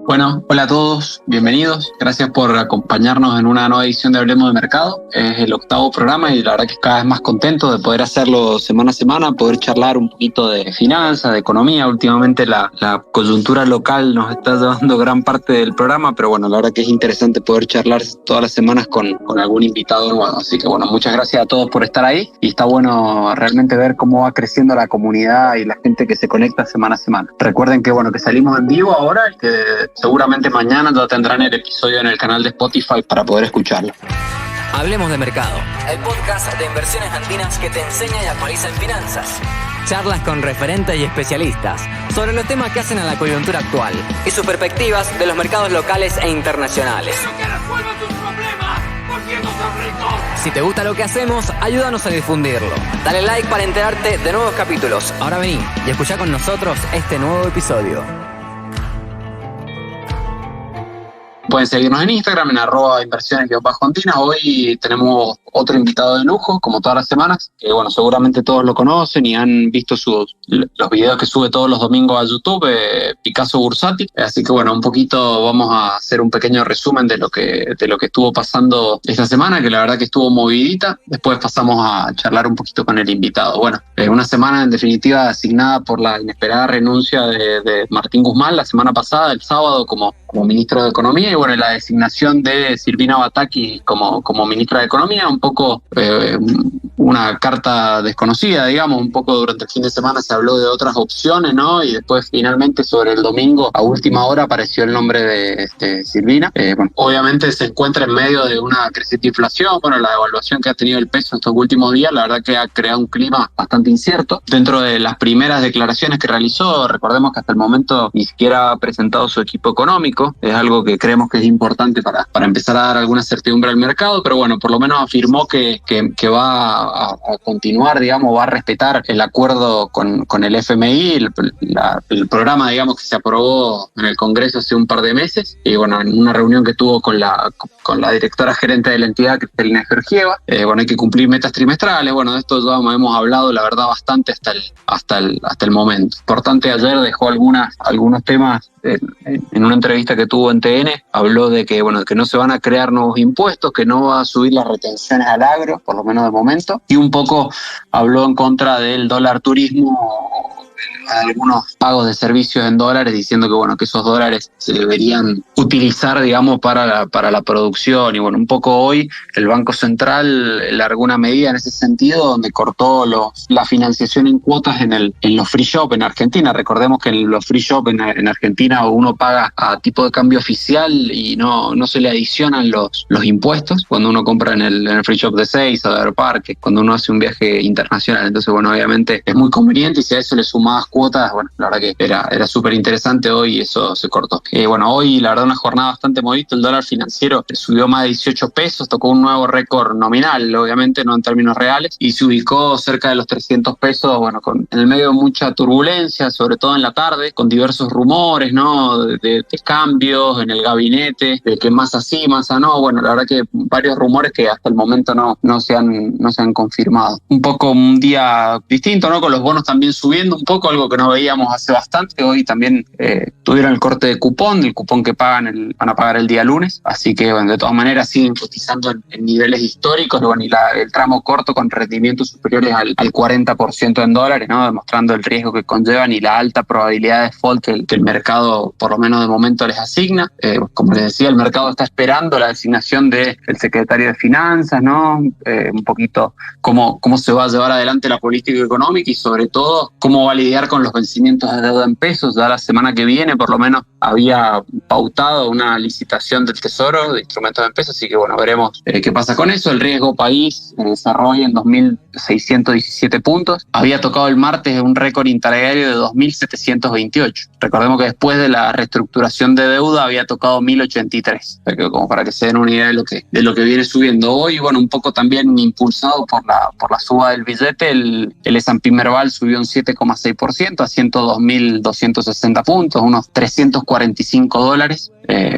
Bueno, hola a todos, bienvenidos. Gracias por acompañarnos en una nueva edición de Hablemos de Mercado. Es el 8º programa y la verdad que cada vez más contento de poder hacerlo semana a semana, poder charlar un poquito de finanzas, de economía. Últimamente la coyuntura local nos está llevando gran parte del programa, pero bueno, la verdad que es interesante poder charlar todas las semanas con algún invitado nuevo. Así que bueno, muchas gracias a todos por estar ahí y está bueno realmente ver cómo va creciendo la comunidad y la gente que se conecta semana a semana. Recuerden que bueno, que salimos en vivo ahora y que seguramente mañana ya tendrán el episodio en el canal de Spotify para poder escucharlo. Hablemos de Mercado, el podcast de inversiones andinas que te enseña y actualiza en finanzas. Charlas con referentes y especialistas sobre los temas que hacen a la coyuntura actual y sus perspectivas de los mercados locales e internacionales. ¡Quiero que resuelvan tus problemas! ¡Porque no son ricos! Si te gusta lo que hacemos, ayúdanos a difundirlo. Dale like para enterarte de nuevos capítulos. Ahora vení y escuchá con nosotros este nuevo episodio. Pueden seguirnos en Instagram, en @inversiones_andinas. Hoy tenemos otro invitado de lujo, como todas las semanas, que bueno, seguramente todos lo conocen y han visto los videos que sube todos los domingos a YouTube, Picasso Bursati. Así que bueno, un poquito vamos a hacer un pequeño resumen de lo que estuvo pasando esta semana, que la verdad que estuvo movidita. Después pasamos a charlar un poquito con el invitado. Bueno, una semana en definitiva asignada por la inesperada renuncia de Martín Guzmán la semana pasada, el sábado, como ministro de Economía, y bueno, la designación de Silvina Batakis como ministra de Economía, un poco una carta desconocida, digamos. Un poco durante el fin de semana se habló de otras opciones, ¿no? Y después finalmente sobre el domingo a última hora apareció el nombre de Silvina. Bueno, obviamente se encuentra en medio de una creciente inflación. Bueno, la devaluación que ha tenido el peso estos últimos días, la verdad que ha creado un clima bastante incierto. Dentro de las primeras declaraciones que realizó, recordemos que hasta el momento ni siquiera ha presentado su equipo económico. Es algo que creemos que es importante para empezar a dar alguna certidumbre al mercado, pero bueno, por lo menos afirmó que va a continuar, digamos, va a respetar el acuerdo con el FMI, el programa, digamos, que se aprobó en el Congreso hace un par de meses, y bueno, en una reunión que tuvo con la directora gerente de la entidad, Cristalina Georgieva. Bueno, hay que cumplir metas trimestrales. Bueno, de esto ya hemos hablado, la verdad, bastante hasta el momento. Importante, ayer dejó algunos temas en una entrevista que tuvo en TN. Habló de que no se van a crear nuevos impuestos, que no va a subir las retenciones al agro, por lo menos de momento, y un poco habló en contra del dólar turismo, algunos pagos de servicios en dólares, diciendo que esos dólares se deberían utilizar, digamos, para la producción. Y bueno, un poco hoy el Banco Central largó una medida en ese sentido, donde cortó la financiación en cuotas en los free shop en Argentina. Recordemos que en los free shop en Argentina uno paga a tipo de cambio oficial y no se le adicionan los impuestos cuando uno compra en el free shop de Seiza o de Aeroparque, cuando uno hace un viaje internacional. Entonces, bueno, obviamente es muy conveniente, y si a eso le sumás cuotas, bueno, la verdad que era súper interesante hoy y eso se cortó. Bueno, hoy la verdad una jornada bastante movida. El dólar financiero subió más de 18 pesos, tocó un nuevo récord nominal, obviamente no en términos reales, y se ubicó cerca de los 300 pesos, bueno, en el medio de mucha turbulencia, sobre todo en la tarde, con diversos rumores, ¿no? De cambios en el gabinete, de que más así, más no. Bueno, la verdad que varios rumores que hasta el momento no se han confirmado. Un poco un día distinto, ¿no? Con los bonos también subiendo un poco, algo que no veíamos hace bastante. Hoy también tuvieron el corte de cupón, el cupón que van a pagar el día lunes, así que bueno, de todas maneras siguen cotizando en niveles históricos, bueno, y el tramo corto con rendimientos superiores al 40% en dólares, ¿no? Demostrando el riesgo que conllevan y la alta probabilidad de default que el mercado, por lo menos de momento, les asigna. Como les decía, el mercado está esperando la designación del secretario de Finanzas, ¿no? Un poquito cómo se va a llevar adelante la política económica y sobre todo cómo va a lidiar con los vencimientos de deuda en pesos. Ya la semana que viene, por lo menos, había pautado una licitación del Tesoro de instrumentos en pesos, así que bueno, veremos qué pasa con eso. El riesgo país desarrolla en 2.617 puntos. Había tocado el martes un récord interdiario de 2.728. Recordemos que después de la reestructuración de deuda había tocado 1.083, como para que se den una idea de lo que viene subiendo hoy. Bueno, un poco también impulsado por la suba del billete, el S&P Merval subió un 7,6% a 102.260 puntos, unos $345.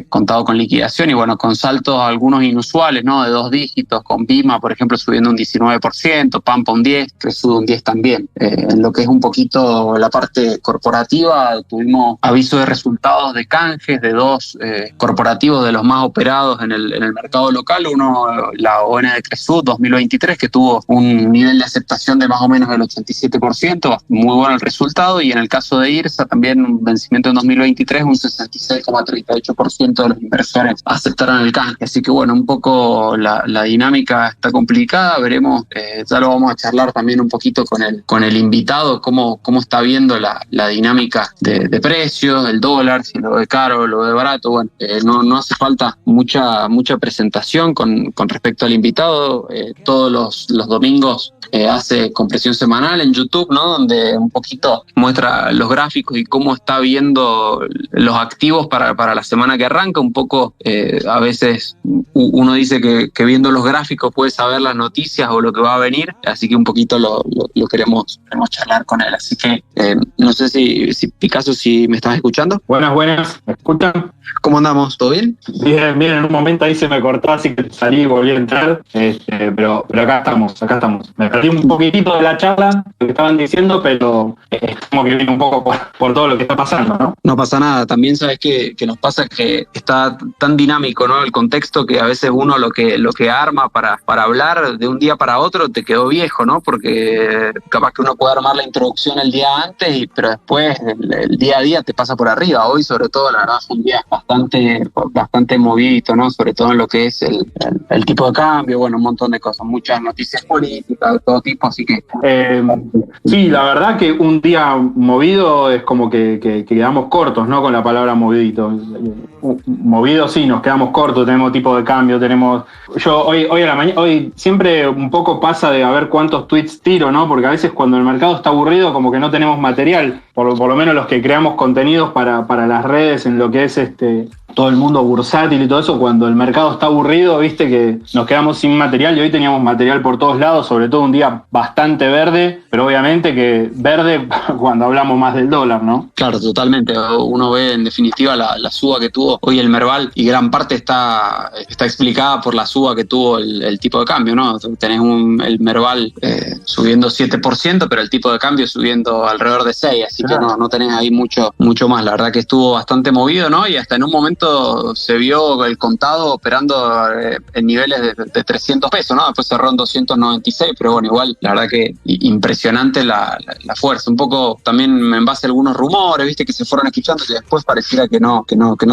contado con liquidación y bueno, con saltos algunos inusuales, ¿no? De 2 dígitos, con Vima, por ejemplo, subiendo un 19%, Pampa un 10%, Cresud un 10% también. En lo que es un poquito la parte corporativa, tuvimos aviso de resultados de canjes de 2 corporativos de los más operados en el mercado local. Uno, la ON de Cresud 2023, que tuvo un nivel de aceptación de más o menos el 87%, muy bueno el resultado, y en el caso de IRSA también un vencimiento en 2023, un 66,38% de los inversores aceptaron el canje. Así que bueno, un poco la dinámica está complicada, veremos, ya lo vamos a charlar también un poquito con el invitado, cómo está viendo la dinámica de precios, del dólar, si lo ve caro, lo ve barato. Bueno, no hace falta mucha presentación con respecto al invitado. Todos los domingos hace compresión semanal en YouTube, ¿no? Donde un poquito muestra los gráficos y cómo está viendo los activos para la semana que arranca. Un poco, a veces uno dice que viendo los gráficos puede saber las noticias o lo que va a venir, así que un poquito lo queremos charlar con él. Así que no sé si Picasso, si me estás escuchando. Buenas, ¿me escuchan? ¿Cómo andamos? ¿Todo bien? Bien, en un momento ahí se me cortó, así que salí y volví a entrar, pero acá estamos. Me perdí un poquitito de la charla, lo que estaban diciendo, pero es como que viene un poco por todo lo que está pasando, ¿no? No pasa nada. También sabes que nos pasa que está tan dinámico, ¿no? El contexto, que a veces uno lo que arma para hablar de un día para otro te quedó viejo, ¿no? Porque capaz que uno puede armar la introducción el día antes, pero después el día a día te pasa por arriba. Hoy, sobre todo, la verdad, fue un día bastante movidito, ¿no? Sobre todo en lo que es el tipo de cambio, bueno, un montón de cosas, muchas noticias políticas de todo tipo, así que... Sí, la verdad que un día movido es como que quedamos cortos, ¿no? Con la palabra movidito. Movido sí, nos quedamos cortos, tenemos tipo de cambio, yo hoy a la mañana, hoy siempre un poco pasa de a ver cuántos tweets tiro, ¿no? Porque a veces cuando el mercado está aburrido como que no tenemos material, por lo menos los que creamos contenidos para las redes, en lo que es todo el mundo bursátil y todo eso. Cuando el mercado está aburrido, viste que nos quedamos sin material, y hoy teníamos material por todos lados, sobre todo un día bastante verde, pero obviamente que verde cuando hablamos más del dólar, ¿no? Claro, totalmente. Uno ve en definitiva la suba que tuvo hoy el Merval, y gran parte está explicada por la suba que tuvo el tipo de cambio, ¿no? Tenés el Merval subiendo 7%, pero el tipo de cambio subiendo alrededor de 6%, así claro, que no tenés ahí mucho más. La verdad que estuvo bastante movido, ¿no? Y hasta en un momento se vio el contado operando en niveles de 300 pesos, ¿no? Después cerró en 296, pero bueno, igual, la verdad que impresionante la fuerza. Un poco también en base a algunos rumores, viste, que se fueron escuchando, que después pareciera que no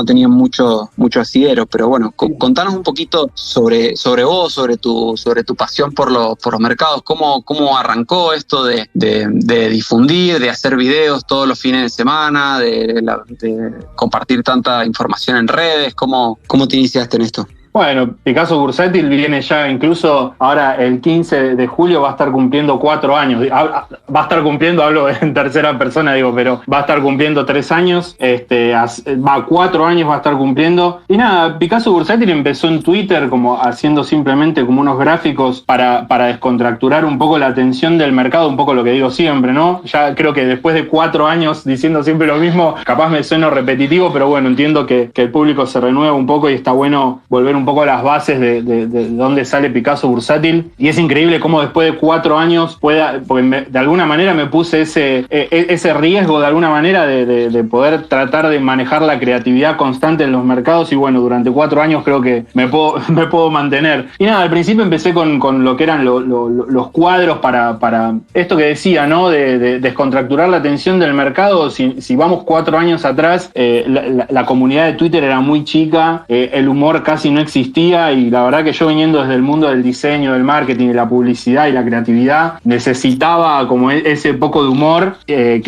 tenían mucho asidero. Pero bueno, contanos un poquito sobre vos, sobre tu pasión por los mercados. ¿Cómo arrancó esto de difundir, de hacer videos todos los fines de semana, de compartir tanta información en redes? ¿Cómo te iniciaste en esto? Bueno, Picasso Bursátil viene ya, incluso ahora el 15 de julio va a estar cumpliendo 4 años. Va a estar cumpliendo, hablo en tercera persona, pero va a estar cumpliendo 3 años, 4 años va a estar cumpliendo. Y nada, Picasso Bursátil empezó en Twitter como haciendo simplemente como unos gráficos para descontracturar un poco la atención del mercado, un poco lo que digo siempre, ¿no? Ya creo que después de 4 años diciendo siempre lo mismo, capaz me sueno repetitivo, pero bueno, entiendo que el público se renueva un poco y está bueno volver un poco a las bases de dónde sale Picasso Bursátil. Y es increíble cómo después de 4 años porque de alguna manera me puse ese riesgo de alguna manera de poder tratar de manejar la creatividad constante en los mercados, y bueno, durante 4 años creo que me puedo mantener. Y nada, al principio empecé con lo que eran los cuadros para esto que decía, ¿no? De descontracturar la atención del mercado. Si vamos 4 años atrás, la comunidad de Twitter era muy chica, el humor casi no existía, y la verdad que yo, viniendo desde el mundo del diseño, del marketing, de la publicidad y la creatividad, necesitaba como ese poco de humor que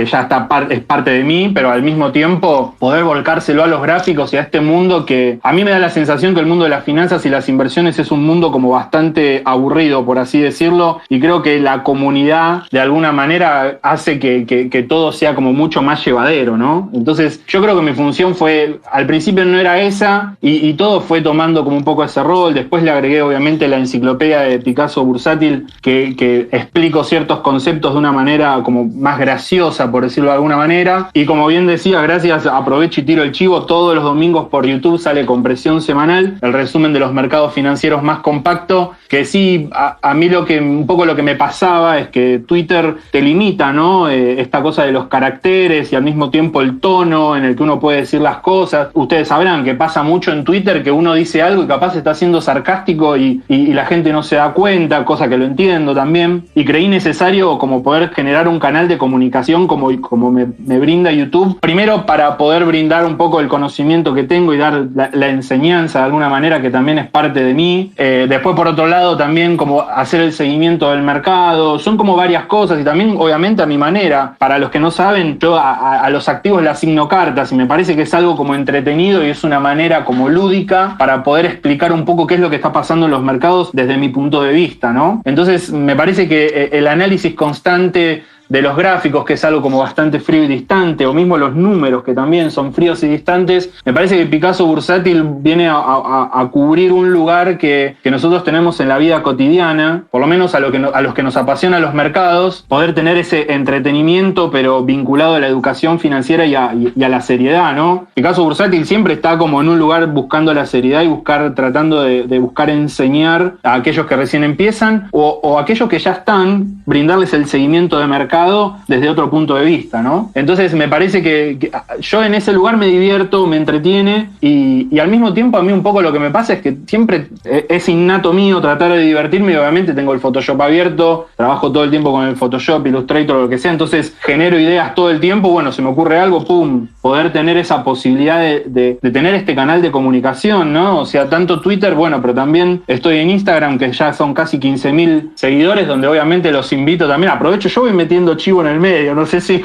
ya es parte de mí, pero al mismo tiempo poder volcárselo a los gráficos y a este mundo que a mí me da la sensación que el mundo de las finanzas y las inversiones es un mundo como bastante aburrido, por así decirlo, y creo que la comunidad de alguna manera hace que todo sea como mucho más llevadero, ¿no? Entonces yo creo que mi función fue, al principio no era esa, y todo fue tomando tomando como un poco ese rol. Después le agregué obviamente la enciclopedia de Picasso Bursátil, que explico ciertos conceptos de una manera como más graciosa, por decirlo de alguna manera. Y como bien decía, gracias, aprovecho y tiro el chivo, todos los domingos por YouTube sale Compresión Semanal, el resumen de los mercados financieros más compacto, que sí, a mí un poco lo que me pasaba es que Twitter te limita, ¿no? Esta cosa de los caracteres y al mismo tiempo el tono en el que uno puede decir las cosas. Ustedes sabrán que pasa mucho en Twitter que uno dice algo y capaz está siendo sarcástico y la gente no se da cuenta, cosa que lo entiendo también. Y creí necesario como poder generar un canal de comunicación como me brinda YouTube. Primero para poder brindar un poco el conocimiento que tengo y dar la enseñanza de alguna manera que también es parte de mí. Después por otro lado también como hacer el seguimiento del mercado. Son como varias cosas y también obviamente a mi manera. Para los que no saben, yo a los activos le asigno cartas y me parece que es algo como entretenido y es una manera como lúdica para poder explicar un poco qué es lo que está pasando en los mercados desde mi punto de vista, ¿no? Entonces me parece que el análisis constante de los gráficos, que es algo como bastante frío y distante, o mismo los números, que también son fríos y distantes, me parece que Picasso Bursátil viene a cubrir un lugar que nosotros tenemos en la vida cotidiana, por lo menos a los que nos apasionan los mercados, poder tener ese entretenimiento, pero vinculado a la educación financiera y a la seriedad, ¿no? Picasso Bursátil siempre está como en un lugar buscando la seriedad y tratando de buscar enseñar a aquellos que recién empiezan, o aquellos que ya están, brindarles el seguimiento de mercado desde otro punto de vista, ¿no? Entonces me parece que yo en ese lugar me divierto, me entretiene y al mismo tiempo a mí un poco lo que me pasa es que siempre es innato mío tratar de divertirme y obviamente tengo el Photoshop abierto, trabajo todo el tiempo con el Photoshop, Illustrator, lo que sea, entonces genero ideas todo el tiempo, bueno, se me ocurre algo, pum, poder tener esa posibilidad de tener este canal de comunicación, ¿no? O sea, tanto Twitter, bueno, pero también estoy en Instagram, que ya son casi 15.000 seguidores, donde obviamente los invito también, aprovecho, yo voy metiendo chivo en el medio, no sé si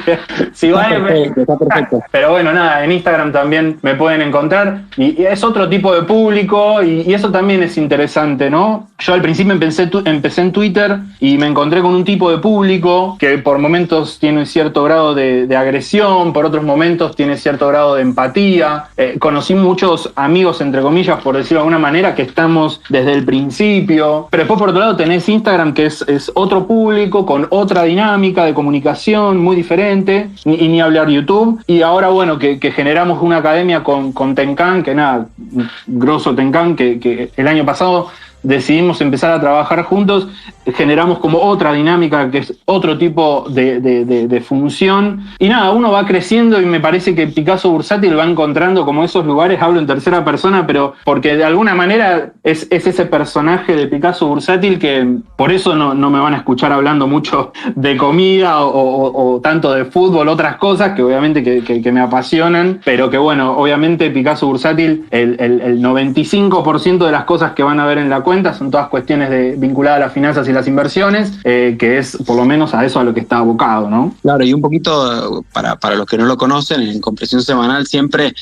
vale. Está perfecto. Pero bueno, nada, en Instagram también me pueden encontrar y es otro tipo de público y eso también es interesante, ¿no? Yo al principio empecé en Twitter y me encontré con un tipo de público que por momentos tiene un cierto grado de agresión, por otros momentos tiene cierto grado de empatía. Conocí muchos amigos, entre comillas, por decirlo de alguna manera, que estamos desde el principio. Pero después por otro lado tenés Instagram, que es otro público con otra dinámica de comunicación muy diferente, y ni hablar YouTube. Y ahora, bueno, que generamos una academia con Tenkan, que nada, grosso Tenkan, que el año pasado decidimos empezar a trabajar juntos, generamos como otra dinámica que es otro tipo de función y nada, uno va creciendo y me parece que Picasso Bursátil va encontrando como esos lugares, hablo en tercera persona, pero porque de alguna manera es ese personaje de Picasso Bursátil que por eso no me van a escuchar hablando mucho de comida o tanto de fútbol, otras cosas que obviamente que me apasionan, pero que bueno, obviamente Picasso Bursátil, el 95% de las cosas que van a ver en la cuenta son todas cuestiones vinculadas a las finanzas y las inversiones, que es por lo menos a eso a lo que está abocado, ¿no? Claro, y un poquito para los que no lo conocen, en Compresión Semanal siempre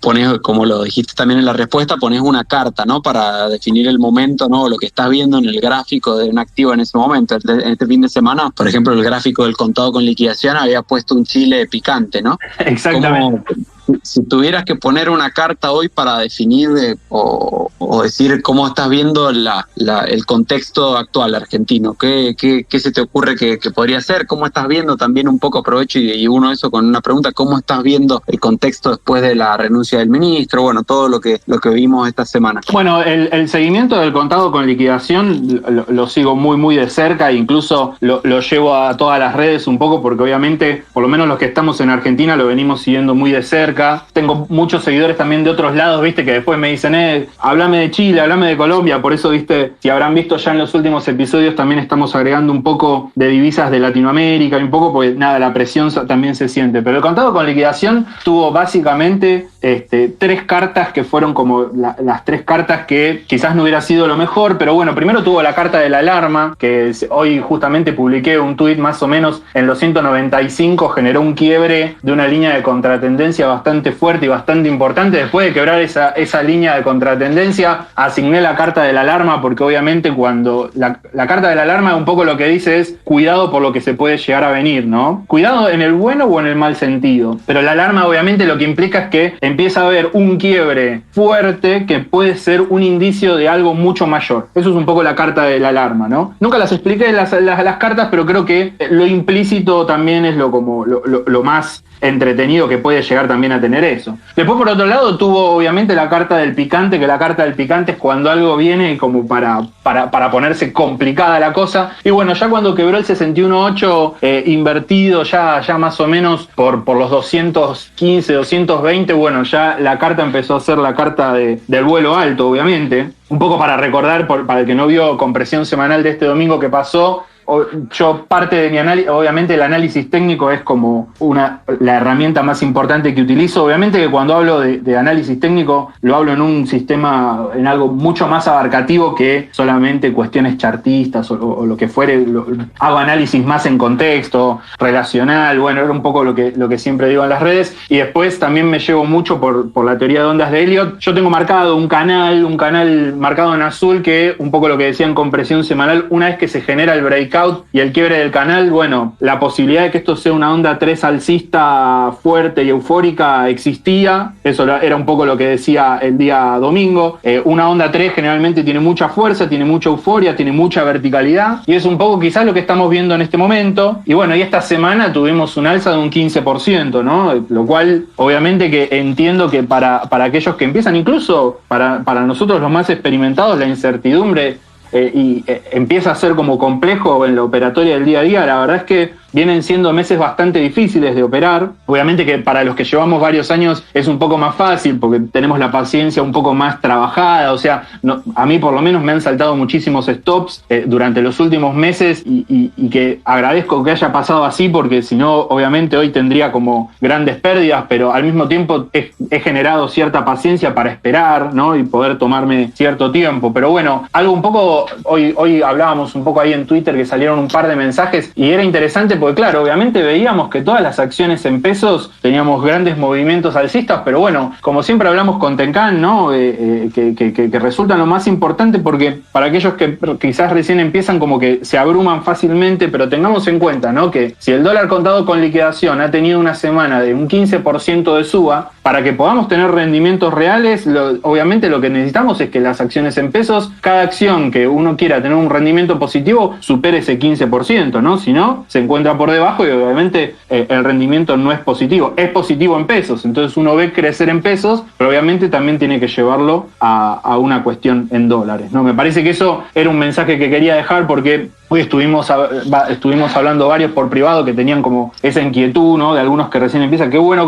pones, como lo dijiste también en la respuesta, pones una carta, ¿no? Para definir el momento, ¿no? Lo que estás viendo en el gráfico de un activo en ese momento. En este fin de semana, por ejemplo, el gráfico del contado con liquidación había puesto un chile picante, ¿no? Exactamente. Si tuvieras que poner una carta hoy para definir o decir cómo estás viendo el contexto actual argentino, ¿qué se te ocurre que podría ser? ¿Cómo estás viendo? También un poco aprovecho y uno eso con una pregunta, ¿cómo estás viendo el contexto después de la renuncia del ministro? Bueno, todo lo que vimos esta semana. Bueno, el seguimiento del contado con liquidación lo sigo muy, muy de cerca, e incluso lo llevo a todas las redes un poco porque obviamente, por lo menos los que estamos en Argentina, lo venimos siguiendo muy de cerca. Tengo muchos seguidores también de otros lados, viste, que después me dicen, háblame de Chile, háblame de Colombia. Por eso, viste, si habrán visto ya en los últimos episodios, también estamos agregando un poco de divisas de Latinoamérica y un poco, porque nada, la presión también se siente. Pero el contado con liquidación tuvo básicamente 3 cartas que fueron como las 3 cartas que quizás no hubiera sido lo mejor, pero bueno, primero tuvo la carta de la alarma, que hoy justamente publiqué un tuit más o menos en los 195, generó un quiebre de una línea de contratendencia bastante bastante fuerte y bastante importante. Después de quebrar esa línea de contratendencia, asigné la carta de la alarma, porque obviamente cuando la carta de la alarma un poco lo que dice es cuidado por lo que se puede llegar a venir, ¿no? Cuidado en el bueno o en el mal sentido. Pero la alarma obviamente lo que implica es que empieza a haber un quiebre fuerte que puede ser un indicio de algo mucho mayor. Eso es un poco la carta de la alarma, ¿no? Nunca las expliqué las cartas, pero creo que lo implícito también es lo más entretenido que puede llegar también a tener eso. Después, por otro lado, tuvo obviamente la carta del picante, que la carta del picante es cuando algo viene como para ponerse complicada la cosa. Y bueno, ya cuando quebró el 61.8 invertido, ya más o menos por los 215, 220, bueno, ya la carta empezó a ser la carta del vuelo alto, obviamente. Un poco para recordar, para el que no vio compresión semanal de este domingo que pasó, yo parte de mi análisis, obviamente el análisis técnico es como la herramienta más importante que utilizo. Obviamente que cuando hablo de análisis técnico lo hablo en un sistema, en algo mucho más abarcativo que solamente cuestiones chartistas o lo que fuere. Hago análisis más en contexto, relacional, bueno, era un poco lo que siempre digo en las redes. Y después también me llevo mucho por la teoría de ondas de Elliott. Yo tengo marcado un canal marcado en azul, que un poco lo que decía en compresión semanal, una vez que se genera el break y el quiebre del canal, bueno, la posibilidad de que esto sea una onda 3 alcista fuerte y eufórica existía. Eso era un poco lo que decía el día domingo. Una onda 3 generalmente tiene mucha fuerza, tiene mucha euforia, tiene mucha verticalidad, y es un poco quizás lo que estamos viendo en este momento. Y bueno, y esta semana tuvimos un alza de un 15%, ¿no? Lo cual obviamente que entiendo que para aquellos que empiezan, incluso para nosotros los más experimentados, la incertidumbre empieza a ser como complejo en la operatoria del día a día. La verdad es que vienen siendo meses bastante difíciles de operar. Obviamente que para los que llevamos varios años es un poco más fácil porque tenemos la paciencia un poco más trabajada. O sea, a mí por lo menos me han saltado muchísimos stops durante los últimos meses y que agradezco que haya pasado así, porque si no, obviamente hoy tendría como grandes pérdidas, pero al mismo tiempo he generado cierta paciencia para esperar, ¿no? Y poder tomarme cierto tiempo. Pero bueno, algo un poco, hoy hablábamos un poco ahí en Twitter que salieron un par de mensajes y era interesante porque claro, obviamente veíamos que todas las acciones en pesos teníamos grandes movimientos alcistas, pero bueno, como siempre hablamos con Tenkan, ¿no? Que resulta lo más importante, porque para aquellos que quizás recién empiezan como que se abruman fácilmente, pero tengamos en cuenta, ¿no? Que si el dólar contado con liquidación ha tenido una semana de un 15% de suba, para que podamos tener rendimientos reales, obviamente lo que necesitamos es que las acciones en pesos, cada acción que uno quiera tener un rendimiento positivo, supere ese 15%, ¿no? Si no, se encuentra por debajo y obviamente el rendimiento no es positivo. Es positivo en pesos, entonces uno ve crecer en pesos, pero obviamente también tiene que llevarlo a una cuestión en dólares, ¿no? Me parece que eso era un mensaje que quería dejar, porque hoy estuvimos hablando varios por privado que tenían como esa inquietud, ¿no? De algunos que recién empiezan, qué bueno,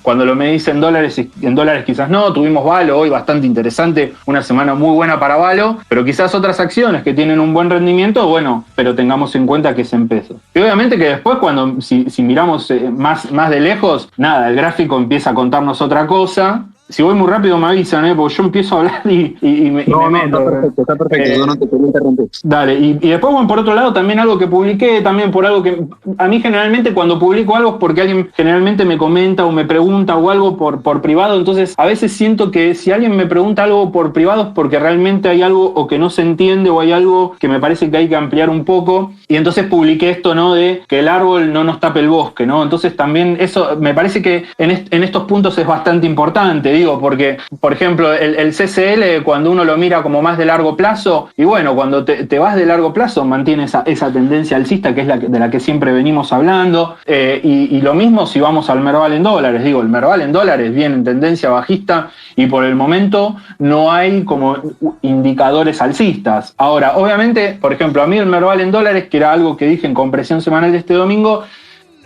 cuando lo me dicen en dólares quizás no. Tuvimos Valo hoy bastante interesante, una semana muy buena para Valo, pero quizás otras acciones que tienen un buen rendimiento, bueno, pero tengamos en cuenta que es en pesos. Y obviamente que después si miramos más de lejos, nada, el gráfico empieza a contarnos otra cosa. Si voy muy rápido me avisan, porque yo empiezo a hablar y me meto. Está perfecto, yo no te quería interrumpir. Dale, y después, bueno, por otro lado, también algo que publiqué, también por algo que a mí generalmente cuando publico algo es porque alguien generalmente me comenta o me pregunta o algo por privado. Entonces a veces siento que si alguien me pregunta algo por privado es porque realmente hay algo o que no se entiende o hay algo que me parece que hay que ampliar un poco, y entonces publiqué esto, ¿no? De que el árbol no nos tape el bosque, ¿no? Entonces también eso me parece que en estos puntos es bastante importante, digo, porque por ejemplo el CCL, cuando uno lo mira como más de largo plazo, y bueno, cuando te vas de largo plazo mantiene esa tendencia alcista, que es de la que siempre venimos hablando, y lo mismo si vamos al Merval en dólares. Digo, el Merval en dólares viene en tendencia bajista y por el momento no hay como indicadores alcistas. Ahora, obviamente, por ejemplo, a mí el Merval en dólares, que era algo que dije en compresión semanal de este domingo,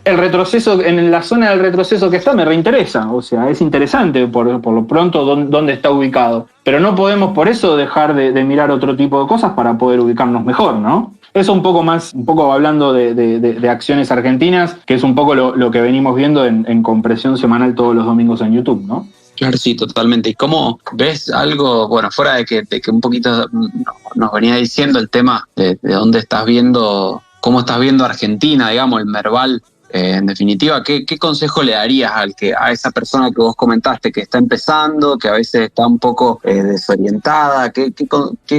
el retroceso, en la zona del retroceso que está, me reinteresa. O sea, es interesante por lo pronto dónde está ubicado. Pero no podemos por eso dejar de mirar otro tipo de cosas para poder ubicarnos mejor, ¿no? Eso un poco hablando de acciones argentinas, que es un poco lo que venimos viendo en compresión semanal todos los domingos en YouTube, ¿no? Claro, sí, totalmente. ¿Y cómo ves algo, bueno, fuera de que un poquito nos venía diciendo el tema de dónde estás viendo, cómo estás viendo Argentina, digamos, el Merval En definitiva, ¿qué consejo le darías a esa persona que vos comentaste que está empezando, que a veces está un poco desorientada? ¿Qué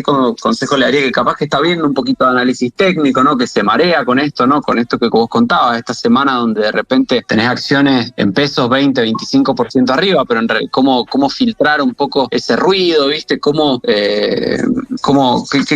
consejo le daría? Que capaz que está viendo un poquito de análisis técnico, ¿no? Que se marea con esto, ¿no? Con esto que vos contabas, esta semana donde de repente tenés acciones en pesos 20, 25% arriba, pero cómo filtrar un poco ese ruido, ¿viste? ¿Qué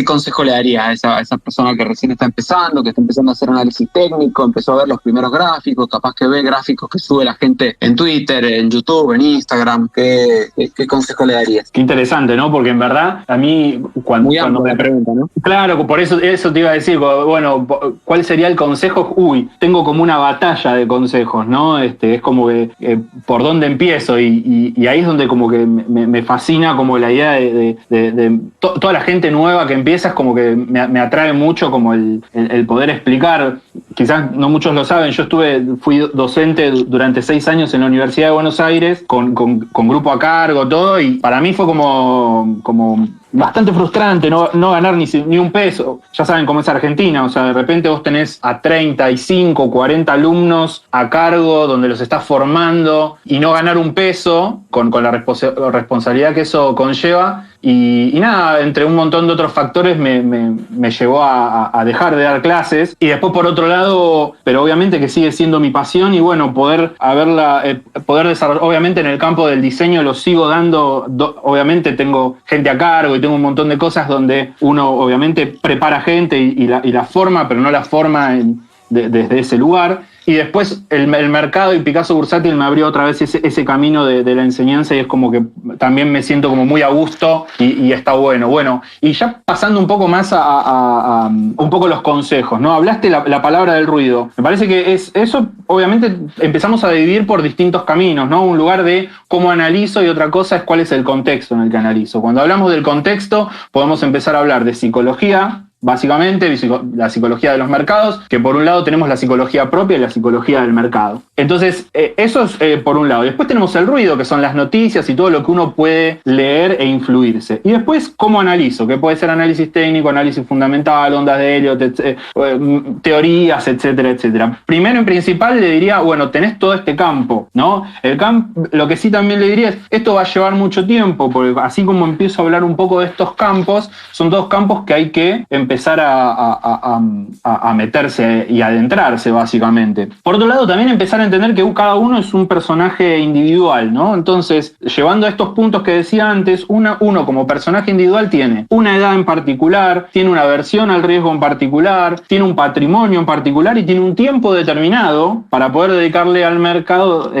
consejo le darías a esa persona que recién está empezando, que está empezando a hacer análisis técnico, empezó a ver los primeros gráficos, capaz que ve gráficos que sube la gente en Twitter, en YouTube, en Instagram? ¿Qué consejo le darías? Qué interesante, ¿no? Porque en verdad, a mí, cuando me pregunta, ¿no? Claro, por eso te iba a decir, bueno, ¿cuál sería el consejo? Tengo como una batalla de consejos, ¿no? Es como que por dónde empiezo, y ahí es donde como que me fascina como la idea de toda la gente nueva que empieza, es como que me atrae mucho como el poder explicar. Quizás no muchos lo saben, yo fui docente durante 6 años en la Universidad de Buenos Aires, con grupo a cargo, todo, y para mí fue como bastante frustrante no ganar ni un peso. Ya saben cómo es Argentina, o sea, de repente vos tenés a 35, 40 alumnos a cargo donde los estás formando y no ganar un peso con la responsabilidad que eso conlleva. Y nada, entre un montón de otros factores me llevó a dejar de dar clases. Y después, por otro lado, pero obviamente que sigue siendo mi pasión, y bueno, poder desarrollar. Obviamente en el campo del diseño lo sigo dando, obviamente tengo gente a cargo y tengo un montón de cosas donde uno obviamente prepara gente y la forma, pero no la forma desde ese lugar. Y después el mercado y Picasso Bursátil me abrió otra vez ese camino de la enseñanza, y es como que también me siento como muy a gusto y está bueno. Bueno, y ya pasando un poco más a un poco los consejos, ¿no? Hablaste la palabra del ruido. Me parece que eso obviamente empezamos a dividir por distintos caminos, ¿no? Un lugar de cómo analizo y otra cosa es cuál es el contexto en el que analizo. Cuando hablamos del contexto podemos empezar a hablar de psicología, básicamente la psicología de los mercados, que por un lado tenemos la psicología propia y la psicología del mercado. Entonces, eso es por un lado. Después tenemos el ruido, que son las noticias y todo lo que uno puede leer e influirse. Y después, ¿cómo analizo? Que puede ser análisis técnico, análisis fundamental, ondas de Elliott, teorías, etcétera, etcétera. Primero, en principal, le diría, bueno, tenés todo este campo, ¿no? Lo que sí también le diría es, esto va a llevar mucho tiempo, porque así como empiezo a hablar un poco de estos campos, son todos campos que hay que empezar a meterse y adentrarse, básicamente. Por otro lado, también empezar a entender que cada uno es un personaje individual, ¿no? Entonces, llevando a estos puntos que decía antes, uno como personaje individual tiene una edad en particular, tiene una aversión al riesgo en particular, tiene un patrimonio en particular y tiene un tiempo determinado para poder dedicarle al mercado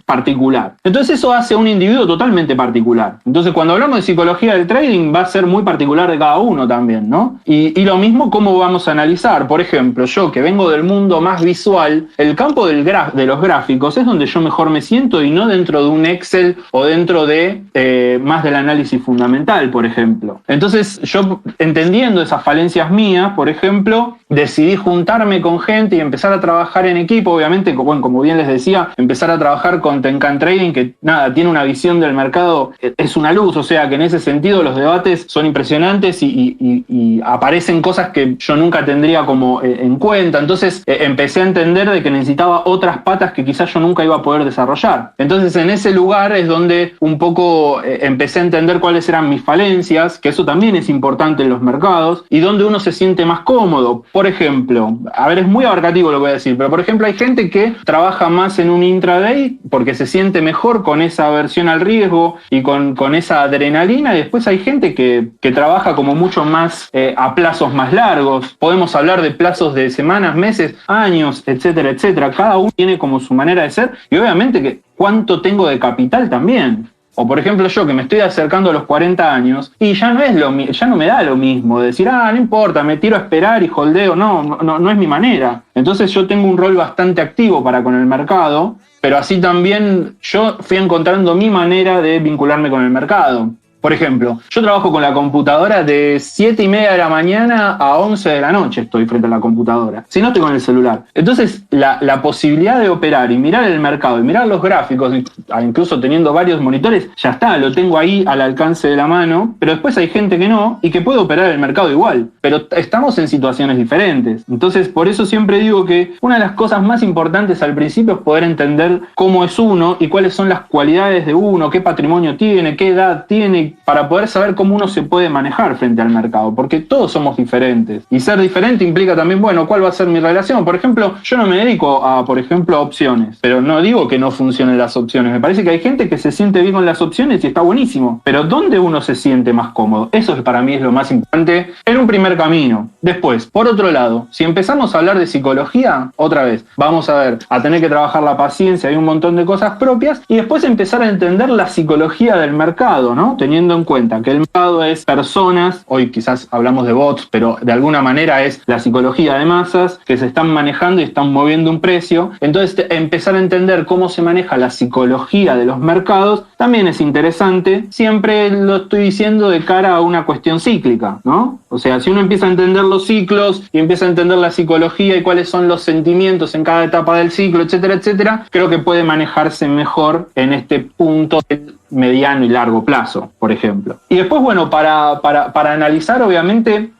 particular. Entonces, eso hace a un individuo totalmente particular. Entonces, cuando hablamos de psicología del trading, va a ser muy particular de cada uno también, ¿no? Y lo mismo, ¿cómo vamos a analizar? Por ejemplo, yo que vengo del mundo más visual, el campo de los gráficos es donde yo mejor me siento, y no dentro de un Excel o dentro de más del análisis fundamental, por ejemplo. Entonces, yo, entendiendo esas falencias mías, por ejemplo, decidí juntarme con gente y empezar a trabajar en equipo. Obviamente, como bien les decía, empezar a trabajar con Tenkan Trading, que nada, tiene una visión del mercado, es una luz, o sea que en ese sentido los debates son impresionantes y aparecen cosas que yo nunca tendría como en cuenta. Entonces empecé a entender de que necesitaba otras patas que quizás yo nunca iba a poder desarrollar. Entonces en ese lugar es donde un poco empecé a entender cuáles eran mis falencias, que eso también es importante en los mercados, y donde uno se siente más cómodo. Por ejemplo, a ver, es muy abarcativo lo que voy a decir, pero por ejemplo hay gente que trabaja más en un intraday porque se siente mejor con esa aversión al riesgo y con esa adrenalina, y después hay gente que trabaja como mucho más a plazos más largos. Podemos hablar de plazos de semanas, meses, años, etcétera, etcétera. Cada uno tiene como su manera de ser, y obviamente que cuánto tengo de capital también. O por ejemplo yo que me estoy acercando a los 40 años y ya no me da lo mismo de decir, no importa, me tiro a esperar y holdeo. No es mi manera. Entonces yo tengo un rol bastante activo para con el mercado, pero así también yo fui encontrando mi manera de vincularme con el mercado. Por ejemplo, yo trabajo con la computadora de 7:30 de la mañana a 11 de la noche, estoy frente a la computadora. Si no, estoy con el celular. Entonces, la posibilidad de operar y mirar el mercado y mirar los gráficos, incluso teniendo varios monitores, ya está, lo tengo ahí al alcance de la mano, pero después hay gente que no y que puede operar el mercado igual, pero estamos en situaciones diferentes. Entonces, por eso siempre digo que una de las cosas más importantes al principio es poder entender cómo es uno y cuáles son las cualidades de uno, qué patrimonio tiene, qué edad tiene, para poder saber cómo uno se puede manejar frente al mercado, porque todos somos diferentes. Y ser diferente implica también, bueno, ¿cuál va a ser mi relación? Por ejemplo, yo no me dedico a, por ejemplo, a opciones, pero no digo que no funcionen las opciones. Me parece que hay gente que se siente bien con las opciones y está buenísimo. Pero ¿dónde uno se siente más cómodo? Eso para mí es lo más importante en un primer camino. Después, por otro lado, si empezamos a hablar de psicología, otra vez, vamos a tener que trabajar la paciencia y un montón de cosas propias y después empezar a entender la psicología del mercado, ¿no? Teniendo en cuenta que el mercado es personas, hoy quizás hablamos de bots, pero de alguna manera es la psicología de masas que se están manejando y están moviendo un precio. Entonces, empezar a entender cómo se maneja la psicología de los mercados también es interesante. Siempre lo estoy diciendo de cara a una cuestión cíclica, ¿no? O sea, si uno empieza a entender los ciclos y empieza a entender la psicología y cuáles son los sentimientos en cada etapa del ciclo, etcétera, etcétera, creo que puede manejarse mejor en este punto del mediano y largo plazo, por ejemplo. Y después, bueno, para analizar, obviamente,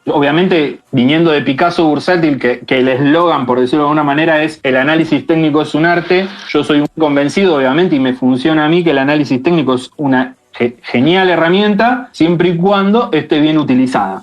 viniendo de Picasso Bursátil, que el eslogan, por decirlo de alguna manera, es el análisis técnico es un arte. Yo soy un convencido, obviamente, y me funciona a mí que el análisis técnico es una genial herramienta siempre y cuando esté bien utilizada.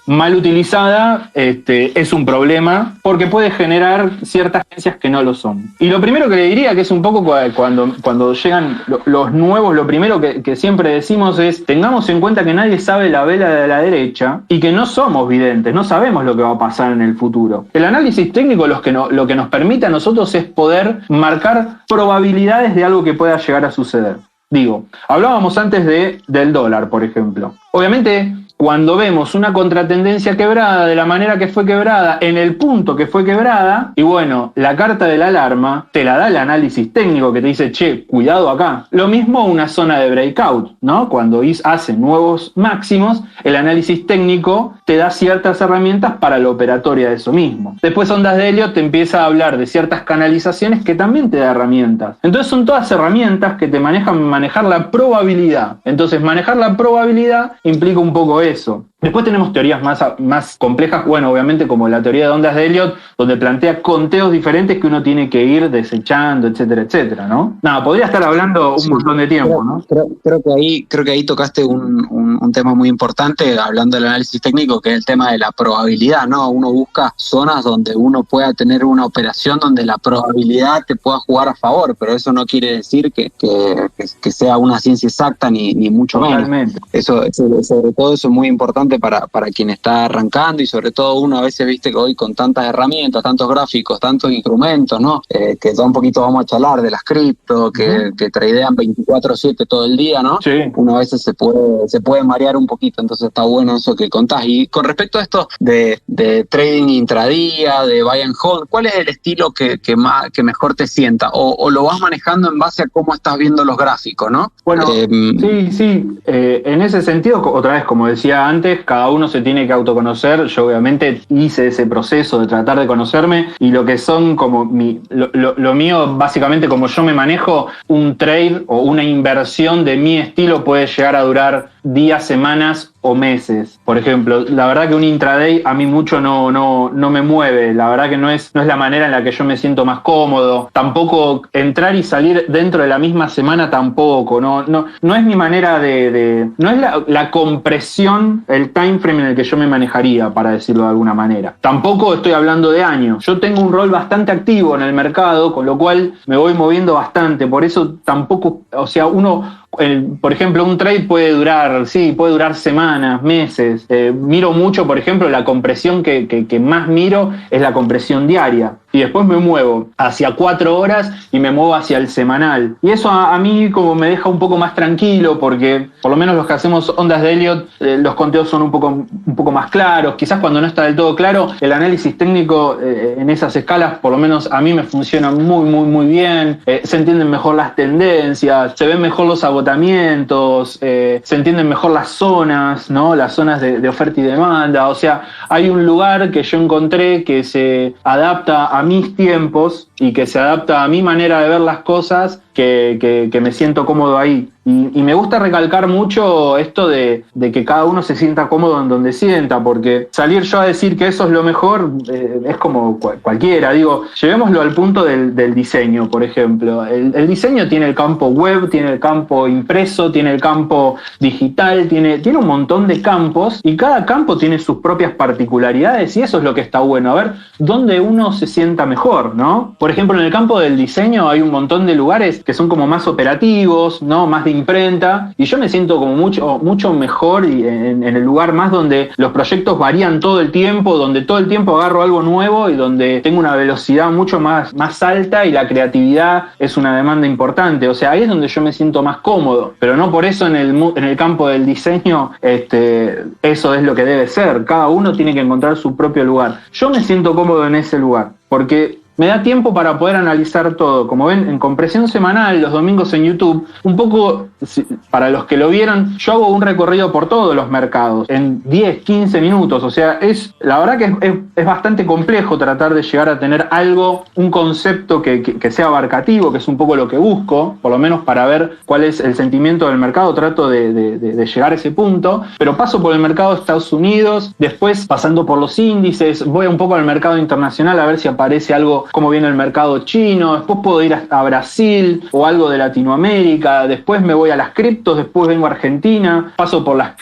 Mal utilizada es un problema porque puede generar ciertas agencias que no lo son. Y lo primero que le diría, que es un poco cuando llegan los nuevos, lo primero que siempre decimos es: tengamos en cuenta que nadie sabe la vela de la derecha y que no somos videntes, no sabemos lo que va a pasar en el futuro. El análisis técnico lo que nos permite a nosotros es poder marcar probabilidades de algo que pueda llegar a suceder. Digo, hablábamos antes del dólar, por ejemplo. Obviamente, cuando vemos una contratendencia quebrada de la manera que fue quebrada, en el punto que fue quebrada, y bueno, la carta de la alarma te la da el análisis técnico que te dice, che, cuidado acá. Lo mismo una zona de breakout, ¿no? Cuando hace nuevos máximos, el análisis técnico te da ciertas herramientas para la operatoria de eso mismo. Después Ondas de Elliott te empieza a hablar de ciertas canalizaciones que también te da herramientas. Entonces son todas herramientas que te manejar la probabilidad. Entonces manejar la probabilidad implica un poco eso. Después tenemos teorías más complejas, bueno, obviamente como la teoría de ondas de Elliott, donde plantea conteos diferentes que uno tiene que ir desechando, etcétera, etcétera, ¿no? Nada, podría estar hablando un montón de tiempo, ¿no? Creo que ahí tocaste un tema muy importante, hablando del análisis técnico, que es el tema de la probabilidad, ¿no? Uno busca zonas donde uno pueda tener una operación donde la probabilidad te pueda jugar a favor, pero eso no quiere decir que sea una ciencia exacta ni mucho Totalmente. menos. Eso, sobre todo eso es muy importante para quien está arrancando, y sobre todo uno a veces, viste que hoy con tantas herramientas, tantos gráficos, tantos instrumentos, ¿no? Que ya un poquito vamos a charlar de las cripto, que tradean 24/7 todo el día, ¿no? Sí. Uno a veces se puede marear un poquito, entonces está bueno eso que contás. Y con respecto a esto de trading intradía, de buy and hold, ¿cuál es el estilo que mejor te sienta? O lo vas manejando en base a cómo estás viendo los gráficos, ¿no? Bueno, sí. En ese sentido, otra vez, como decía antes, cada uno se tiene que autoconocer. Yo obviamente hice ese proceso de tratar de conocerme, y lo que son como lo mío, básicamente como yo me manejo, un trade o una inversión de mi estilo puede llegar a durar días, semanas o meses. Por ejemplo, la verdad que un intraday a mí mucho no me mueve. La verdad que no es la manera en la que yo me siento más cómodo. Tampoco entrar y salir dentro de la misma semana tampoco. No es mi manera no es la compresión, el time frame en el que yo me manejaría, para decirlo de alguna manera. Tampoco estoy hablando de años. Yo tengo un rol bastante activo en el mercado, con lo cual me voy moviendo bastante. Por eso tampoco, o sea, por ejemplo, un trade puede durar semanas, meses. Miro mucho, por ejemplo, la compresión que más miro es la compresión diaria. y después me muevo hacia 4 horas y me muevo hacia el semanal. Y eso a mí como me deja un poco más tranquilo, porque por lo menos los que hacemos ondas de Elliott, los conteos son un poco más claros. Quizás cuando no está del todo claro, el análisis técnico en esas escalas, por lo menos a mí me funciona muy bien. Se entienden mejor las tendencias, se ven mejor los agotamientos, se entienden mejor las zonas, ¿no? Las zonas de oferta y demanda. O sea, hay un lugar que yo encontré que se adapta a mis tiempos y que se adapta a mi manera de ver las cosas, que me siento cómodo ahí. Y me gusta recalcar mucho esto de que cada uno se sienta cómodo en donde sienta, porque salir yo a decir que eso es lo mejor es como cualquiera. Digo, llevémoslo al punto del diseño, por ejemplo. El diseño tiene el campo web, tiene el campo impreso, tiene el campo digital, tiene un montón de campos, y cada campo tiene sus propias particularidades, y eso es lo que está bueno, a ver dónde uno se sienta mejor, ¿no? Por ejemplo, en el campo del diseño hay un montón de lugares que son como más operativos, ¿no? Más de imprenta, y yo me siento como mucho mejor en el lugar más donde los proyectos varían todo el tiempo, donde todo el tiempo agarro algo nuevo y donde tengo una velocidad mucho más alta y la creatividad es una demanda importante. O sea, ahí es donde yo me siento más cómodo, pero no por eso en el campo del diseño eso es lo que debe ser. Cada uno tiene que encontrar su propio lugar. Yo me siento cómodo en ese lugar porque me da tiempo para poder analizar todo. Como ven, en Compresión Semanal, los domingos en YouTube, un poco, para los que lo vieron, yo hago un recorrido por todos los mercados en 10, 15 minutos. O sea, la verdad que es bastante complejo tratar de llegar a tener un concepto que sea abarcativo, que es un poco lo que busco, por lo menos para ver cuál es el sentimiento del mercado. Trato de llegar a ese punto, pero paso por el mercado de Estados Unidos, después pasando por los índices, voy un poco al mercado internacional a ver si aparece algo, cómo viene el mercado chino, después puedo ir a Brasil o algo de Latinoamérica, después me voy a las criptos, después vengo a Argentina, paso por las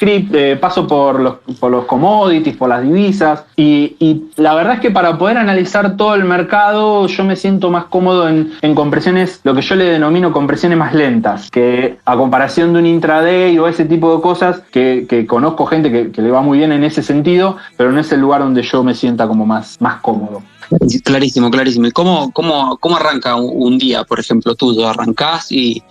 paso por los commodities, por las divisas, y la verdad es que para poder analizar todo el mercado yo me siento más cómodo en compresiones, lo que yo le denomino compresiones más lentas, que a comparación de un intraday o ese tipo de cosas, que conozco gente que le va muy bien en ese sentido, pero no es el lugar donde yo me sienta como más cómodo. Clarísimo. ¿Y cómo arranca un día, por ejemplo, tuyo? ¿Arrancás y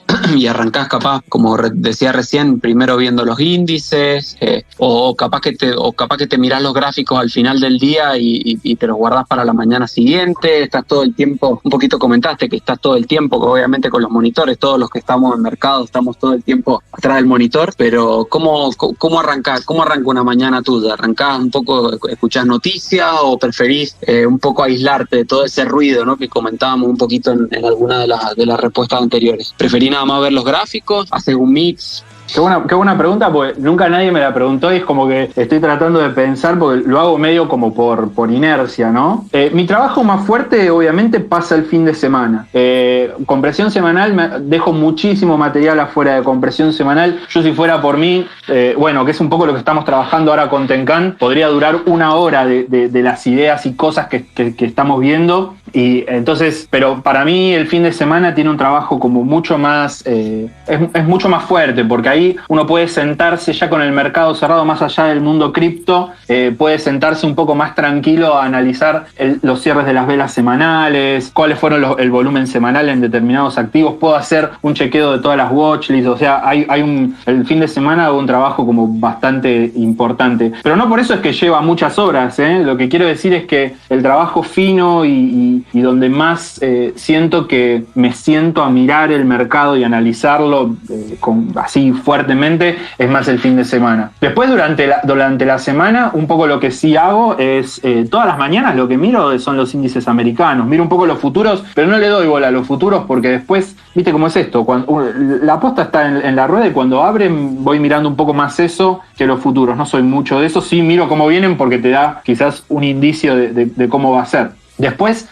arrancás capaz, como decía recién, primero viendo los índices, o capaz que te mirás los gráficos al final del día y te los guardás para la mañana siguiente? Estás todo el tiempo, un poquito comentaste que estás todo el tiempo, obviamente con los monitores, todos los que estamos en mercado estamos todo el tiempo atrás del monitor, pero ¿cómo arrancás? ¿Cómo arranca una mañana tuya? ¿Arrancás un poco, escuchás noticias o preferís un poco aislarte de todo ese ruido, ¿no?, que comentábamos un poquito en alguna de las respuestas anteriores? ¿Preferí nada más ver los gráficos? ¿Haces un mix? Qué buena pregunta, porque nunca nadie me la preguntó y es como que estoy tratando de pensar, porque lo hago medio como por inercia, ¿no? Mi trabajo más fuerte obviamente pasa el fin de semana. Compresión semanal, dejo muchísimo material afuera de compresión semanal. Yo, si fuera por mí, que es un poco lo que estamos trabajando ahora con Tenkan, podría durar 1 hora de las ideas y cosas que estamos viendo. Y entonces, pero para mí el fin de semana tiene un trabajo como mucho más, es mucho más fuerte, porque ahí uno puede sentarse ya con el mercado cerrado, más allá del mundo cripto, puede sentarse un poco más tranquilo a analizar los cierres de las velas semanales, cuáles fueron el volumen semanal en determinados activos, puedo hacer un chequeo de todas las watchlists. O sea, el fin de semana hago un trabajo como bastante importante, pero no por eso es que lleva muchas horas, Lo que quiero decir es que el trabajo fino y donde más siento que me siento a mirar el mercado y analizarlo así fuertemente es más el fin de semana. Después, durante la semana, un poco lo que sí hago es todas las mañanas lo que miro son los índices americanos. Miro un poco los futuros, pero no le doy bola a los futuros porque después, viste cómo es esto, la aposta está en la rueda y cuando abren voy mirando un poco más eso que los futuros. No soy mucho de eso, sí miro cómo vienen porque te da quizás un indicio de cómo va a ser. Después,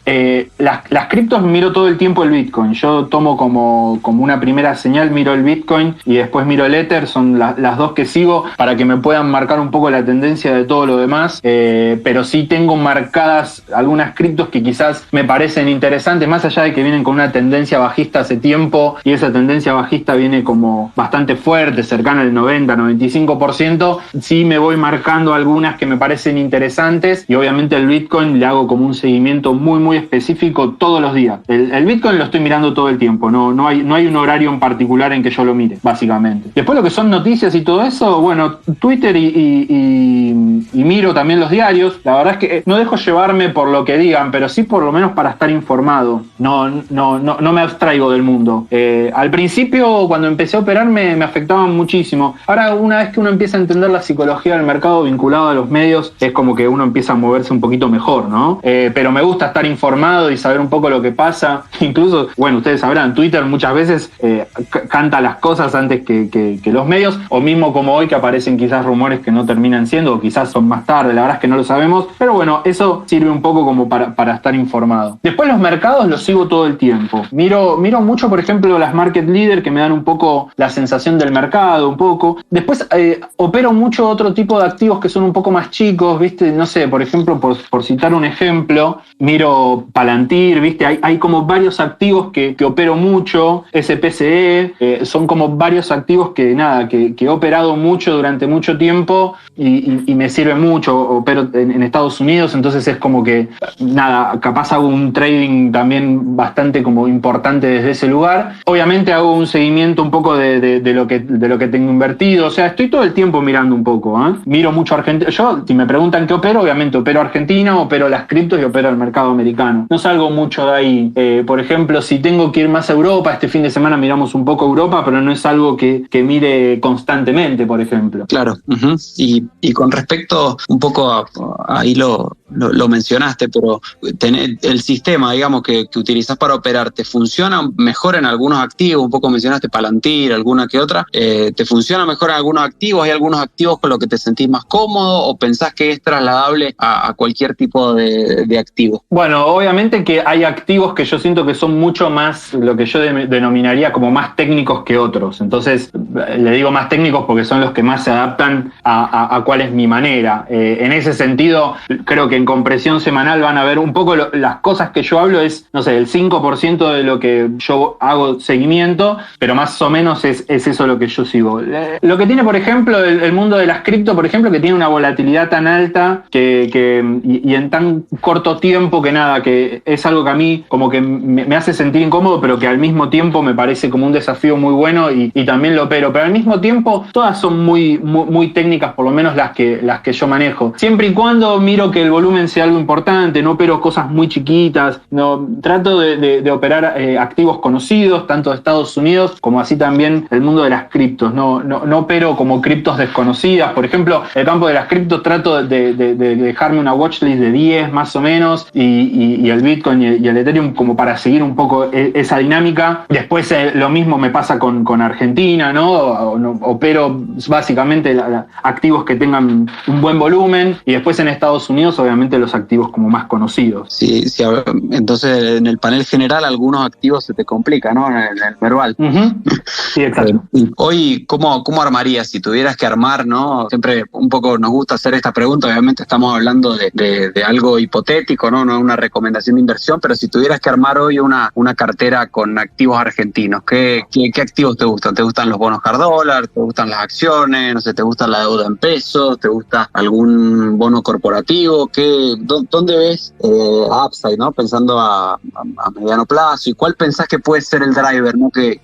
las criptos miro todo el tiempo el Bitcoin. Yo tomo como una primera señal, miro el Bitcoin y después miro el Ether. Son las dos que sigo para que me puedan marcar un poco la tendencia de todo lo demás. Pero sí tengo marcadas algunas criptos que quizás me parecen interesantes, más allá de que vienen con una tendencia bajista hace tiempo y esa tendencia bajista viene como bastante fuerte, cercana al 90-95%. Sí me voy marcando algunas que me parecen interesantes y obviamente el Bitcoin le hago como un seguimiento seguimiento muy, muy específico todos los días. El Bitcoin lo estoy mirando todo el tiempo, no hay un horario en particular en que yo lo mire, básicamente. Después lo que son noticias y todo eso, bueno, Twitter y miro también los diarios. La verdad es que no dejo llevarme por lo que digan, pero sí por lo menos para estar informado. No me abstraigo del mundo. Al principio, cuando empecé a operar, me afectaban muchísimo. Ahora, una vez que uno empieza a entender la psicología del mercado vinculado a los medios, es como que uno empieza a moverse un poquito mejor, ¿no? Pero me gusta estar informado y saber un poco lo que pasa. Incluso, bueno, ustedes sabrán, Twitter muchas veces canta las cosas antes que los medios, o mismo como hoy que aparecen quizás rumores que no terminan siendo, o quizás son más tarde, la verdad es que no lo sabemos, pero bueno, eso sirve un poco como para estar informado. Después los mercados los sigo todo el tiempo. Miro mucho, por ejemplo, las market leader, que me dan un poco la sensación del mercado, un poco. Después opero mucho otro tipo de activos que son un poco más chicos, ¿viste? No sé, por ejemplo, por citar un ejemplo, miro Palantir, ¿viste? Hay como varios activos que opero mucho, SPCE, son como varios activos que he operado mucho durante mucho tiempo y me sirve mucho. Opero en Estados Unidos, entonces es como que, capaz hago un trading también bastante como importante desde ese lugar. Obviamente hago un seguimiento un poco de lo que tengo invertido, o sea, estoy todo el tiempo mirando un poco, ¿eh? Miro mucho Argentina. Yo, si me preguntan qué opero, obviamente opero Argentina, opero las criptos y opero el mercado americano. No salgo mucho de ahí. Por ejemplo, si tengo que ir más a Europa, este fin de semana miramos un poco Europa, pero no es algo que mire constantemente, por ejemplo. Claro. Uh-huh. Y con respecto un poco ahí lo mencionaste, pero el sistema, digamos, que utilizás para operar, ¿te funciona mejor en algunos activos? Un poco mencionaste Palantir, alguna que otra. ¿Te funciona mejor en algunos activos? ¿Hay algunos activos con los que te sentís más cómodo o pensás que es trasladable a cualquier tipo de activo? Bueno, obviamente que hay activos que yo siento que son mucho más, lo que yo denominaría como más técnicos que otros. Entonces, le digo más técnicos porque son los que más se adaptan a cuál es mi manera. En ese sentido, creo que en compresión semanal van a ver un poco las cosas que yo hablo, es, no sé, el 5% de lo que yo hago seguimiento, pero más o menos es eso lo que yo sigo. Lo que tiene, por ejemplo, el mundo de las cripto, por ejemplo, que tiene una volatilidad tan alta y en tan corto tiempo que es algo que a mí como que me hace sentir incómodo, pero que al mismo tiempo me parece como un desafío muy bueno y también lo opero. Pero al mismo tiempo todas son muy, muy, muy técnicas, por lo menos las que yo manejo. Siempre y cuando miro que el volumen sea algo importante, no opero cosas muy chiquitas, no trato de operar activos conocidos, tanto de Estados Unidos como así también el mundo de las criptos. No opero como criptos desconocidas. Por ejemplo, el campo de las criptos trato de dejarme una watchlist de 10 más o menos y el Bitcoin y el Ethereum como para seguir un poco esa dinámica. Después lo mismo me pasa con Argentina, ¿no? Opero básicamente activos que tengan un buen volumen y después en Estados Unidos obviamente los activos como más conocidos. Sí, entonces en el panel general algunos activos se te complica, ¿no? En el verbal. Uh-huh. Sí, exacto. Hoy, ¿cómo armarías si tuvieras que armar, ¿no? Siempre un poco nos gusta hacer esta pregunta, obviamente estamos hablando de algo hipotético, ¿no? No una recomendación de inversión, pero si tuvieras que armar hoy una cartera con activos argentinos, ¿qué activos te gustan? ¿Te gustan los bonos hard dollar? ¿Te gustan las acciones? No sé, ¿te gusta la deuda en pesos? ¿Te gusta algún bono corporativo? ¿Dónde ves upside, ¿no? Pensando a mediano plazo, ¿y cuál pensás que puede ser el driver, ¿no? que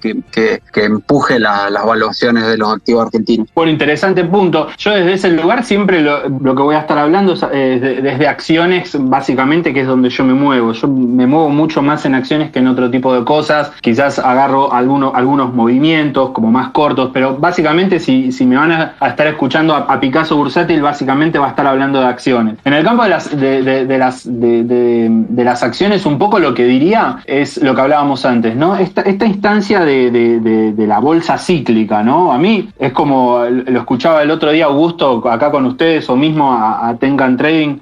empuje las valuaciones de los activos argentinos? Bueno, interesante punto. Yo desde ese lugar siempre lo que voy a estar hablando es desde acciones, básicamente, que es donde yo me muevo. Yo me muevo mucho más en acciones que en otro tipo de cosas. Quizás agarro algunos movimientos como más cortos, pero básicamente si me van a estar escuchando a Picasso Bursátil, básicamente va a estar hablando de acciones. En el campo de las acciones, un poco lo que diría es lo que hablábamos antes, ¿no? Esta instancia de la bolsa cíclica, ¿no? A mí es como lo escuchaba el otro día Augusto acá con ustedes o mismo a Tenkan Trading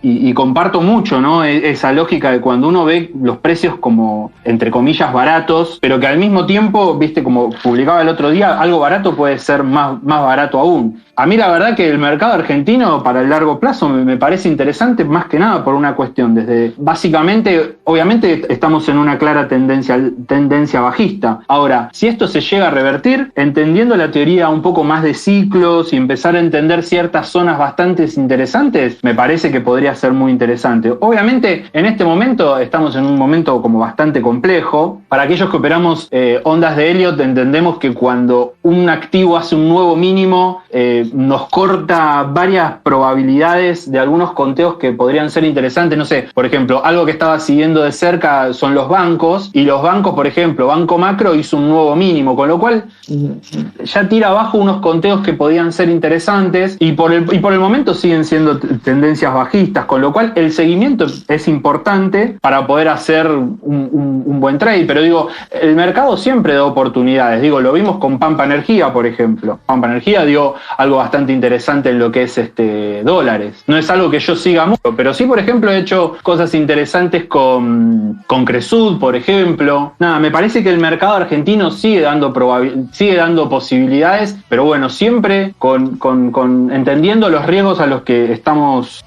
y comparto mucho, ¿no? Esa lógica de cuando uno ve los precios como entre comillas baratos, pero que al mismo tiempo, viste, como publicaba el otro día, algo barato puede ser más barato aún. A mí la verdad que el mercado argentino para el largo plazo me parece interesante más que nada por una cuestión desde, básicamente, obviamente estamos en una clara tendencia bajista. Ahora, si esto se llega a revertir, entendiendo la teoría un poco más de ciclos y empezar a entender ciertas zonas bastante interesantes, me parece que podría ser muy interesante. sentido. Obviamente, en este momento estamos en un momento como bastante complejo. Para aquellos que operamos ondas de Elliott, entendemos que cuando un activo hace un nuevo mínimo, nos corta varias probabilidades de algunos conteos que podrían ser interesantes. No sé, por ejemplo, algo que estaba siguiendo de cerca son los bancos, y los bancos, por ejemplo, Banco Macro hizo un nuevo mínimo, con lo cual ya tira abajo unos conteos que podían ser interesantes, y por el momento siguen siendo tendencias bajistas, con lo cual el seguimiento es importante para poder hacer un buen trade. Pero digo, el mercado siempre da oportunidades. Digo, lo vimos con Pampa Energía, por ejemplo. Pampa Energía dio algo bastante interesante en lo que es dólares. No es algo que yo siga mucho, pero sí, por ejemplo, he hecho cosas interesantes con Cresud, por ejemplo. Nada, me parece que el mercado argentino sigue dando posibilidades, pero bueno, siempre con entendiendo los riesgos a los que estamos,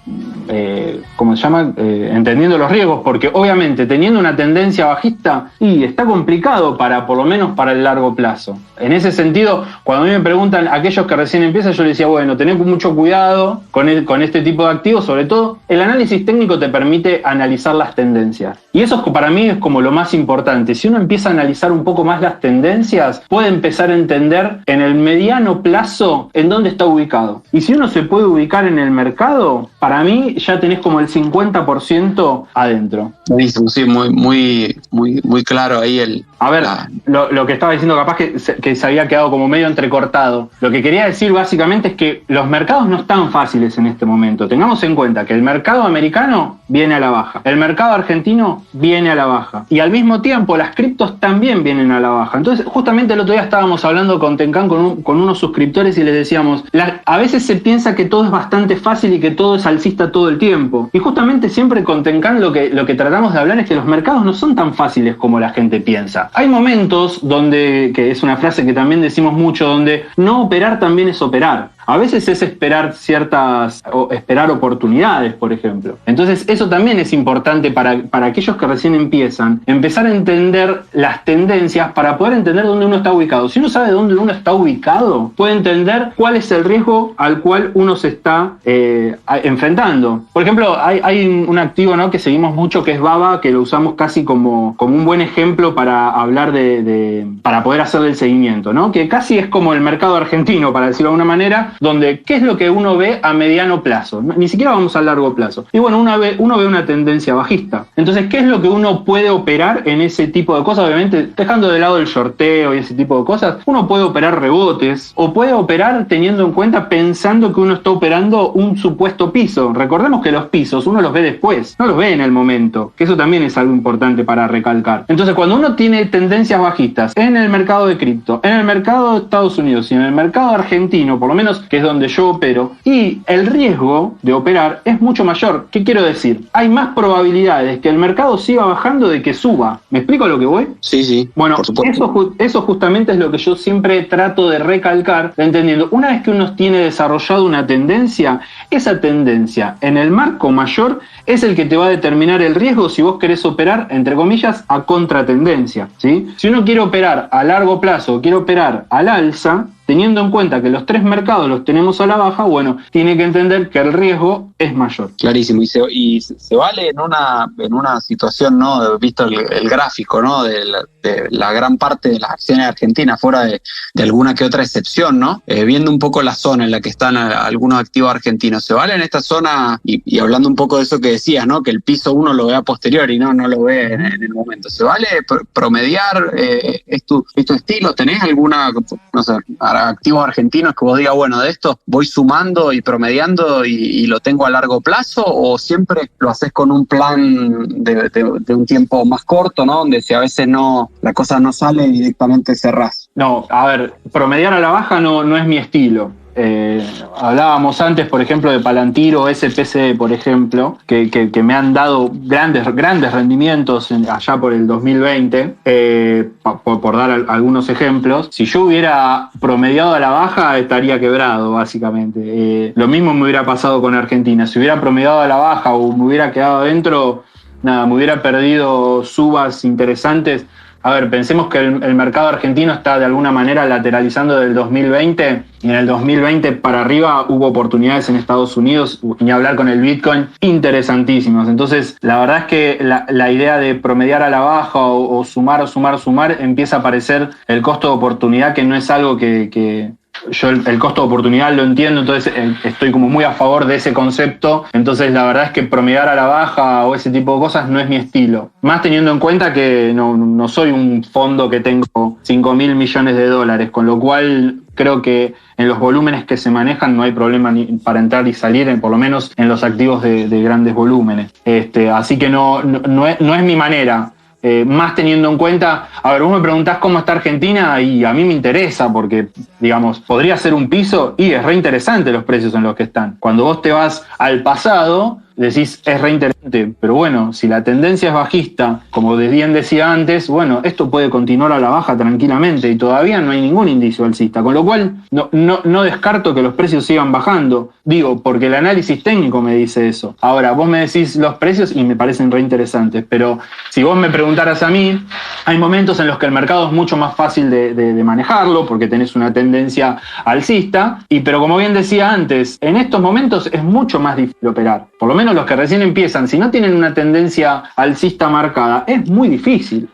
¿cómo se llama? Entendiendo los riesgos, porque obviamente teniendo una tendencia bajista, y está complicado por lo menos para el largo plazo. En ese sentido, cuando a mí me preguntan aquellos que recién empiezan, yo les decía, bueno, tened mucho cuidado con este tipo de activos. Sobre todo, el análisis técnico te permite analizar las tendencias. Y eso para mí es como lo más importante. Si uno empieza a analizar un poco más las tendencias, puede empezar a entender en el mediano plazo en dónde está ubicado. Y si uno se puede ubicar en el mercado, para mí ya tenés como el 50% adentro. Buenísimo, sí, muy claro ahí A ver, lo que estaba diciendo capaz que se había quedado como medio entrecortado. Lo que quería decir básicamente es que los mercados no están fáciles en este momento. Tengamos en cuenta que el mercado americano viene a la baja, el mercado argentino viene a la baja, y al mismo tiempo las criptos también vienen a la baja. Entonces, justamente el otro día estábamos hablando con Tenkan, con unos suscriptores, y les decíamos, a veces se piensa que todo es bastante fácil y que todo es alcista todo el tiempo. Y justamente siempre con Tenkan lo que tratamos de hablar es que los mercados no son tan fáciles como la gente piensa. Hay momentos donde, que es una frase que también decimos mucho, donde no operar también es operar. A veces es esperar oportunidades, por ejemplo. Entonces eso también es importante para aquellos que recién empiezan, empezar a entender las tendencias para poder entender dónde uno está ubicado. Si uno sabe dónde uno está ubicado, puede entender cuál es el riesgo al cual uno se está enfrentando. Por ejemplo, hay un activo, ¿no?, que seguimos mucho, que es BABA, que lo usamos casi como un buen ejemplo para hablar para poder hacer el seguimiento, ¿no? Que casi es como el mercado argentino, para decirlo de alguna manera, donde ¿qué es lo que uno ve a mediano plazo? Ni siquiera vamos a largo plazo. Y bueno, uno ve una tendencia bajista. Entonces, ¿qué es lo que uno puede operar en ese tipo de cosas? Obviamente, dejando de lado el shorteo y ese tipo de cosas, uno puede operar rebotes, o puede operar teniendo en cuenta, pensando que uno está operando un supuesto piso. Recordemos que los pisos uno los ve después, no los ve en el momento, que eso también es algo importante para recalcar. Entonces, cuando uno tiene tendencias bajistas en el mercado de cripto, en el mercado de Estados Unidos y en el mercado argentino, por lo menos que es donde yo opero, y el riesgo de operar es mucho mayor. ¿Qué quiero decir? Hay más probabilidades que el mercado siga bajando de que suba. ¿Me explico a lo que voy? Sí. Bueno, eso justamente es lo que yo siempre trato de recalcar, entendiendo. Una vez que uno tiene desarrollado una tendencia, esa tendencia en el marco mayor es el que te va a determinar el riesgo si vos querés operar, entre comillas, a contratendencia, ¿sí? Si uno quiere operar a largo plazo o quiere operar al alza, teniendo en cuenta que los tres mercados los tenemos a la baja, bueno, tiene que entender que el riesgo es mayor. Clarísimo, y se vale en una situación, ¿no? Visto el gráfico, ¿no? De la gran parte de las acciones argentinas, fuera de alguna que otra excepción, ¿no? Viendo un poco la zona en la que están algunos activos argentinos, ¿se vale en esta zona? Y hablando un poco de eso que decías, ¿no? Que el piso uno lo ve a posteriori, no lo ve en el momento. ¿Se vale promediar? ¿Es tu estilo? ¿Tenés alguna, no sé, activos argentinos que vos digas, bueno, de esto voy sumando y promediando y lo tengo a largo plazo, o siempre lo haces con un plan de un tiempo más corto, ¿no? Donde si a veces la cosa no sale, directamente cerrás? No, a ver, promediar a la baja no es mi estilo. Hablábamos antes, por ejemplo, de Palantir o SPC, por ejemplo, que me han dado grandes rendimientos allá por el 2020, por dar algunos ejemplos. Si yo hubiera promediado a la baja, estaría quebrado, básicamente. Lo mismo me hubiera pasado con Argentina. Si hubiera promediado a la baja o me hubiera quedado adentro, nada, me hubiera perdido subas interesantes A ver, pensemos que el mercado argentino está de alguna manera lateralizando del 2020 y en el 2020 para arriba hubo oportunidades en Estados Unidos, ni hablar con el Bitcoin, interesantísimas. Entonces, la verdad es que la idea de promediar a la baja o sumar, empieza a aparecer el costo de oportunidad, que no es algo que yo el costo de oportunidad lo entiendo, entonces estoy como muy a favor de ese concepto. Entonces la verdad es que promediar a la baja o ese tipo de cosas no es mi estilo, más teniendo en cuenta que no soy un fondo que tengo 5.000 millones de dólares, con lo cual creo que en los volúmenes que se manejan no hay problema ni para entrar y salir, por lo menos en los activos de grandes volúmenes. Así que no es mi manera. Más teniendo en cuenta, a ver, vos me preguntás cómo está Argentina y a mí me interesa porque, digamos, podría ser un piso y es re interesante los precios en los que están. Cuando vos te vas al pasado, decís, es re interesante, pero bueno, si la tendencia es bajista, como bien decía antes, bueno, esto puede continuar a la baja tranquilamente y todavía no hay ningún indicio alcista, con lo cual no descarto que los precios sigan bajando, digo, porque el análisis técnico me dice eso. Ahora, vos me decís los precios y me parecen re interesantes, pero si vos me preguntaras a mí, hay momentos en los que el mercado es mucho más fácil de manejarlo, porque tenés una tendencia alcista, pero como bien decía antes, en estos momentos es mucho más difícil operar, por lo menos los que recién empiezan, si no tienen una tendencia alcista marcada, es muy difícil.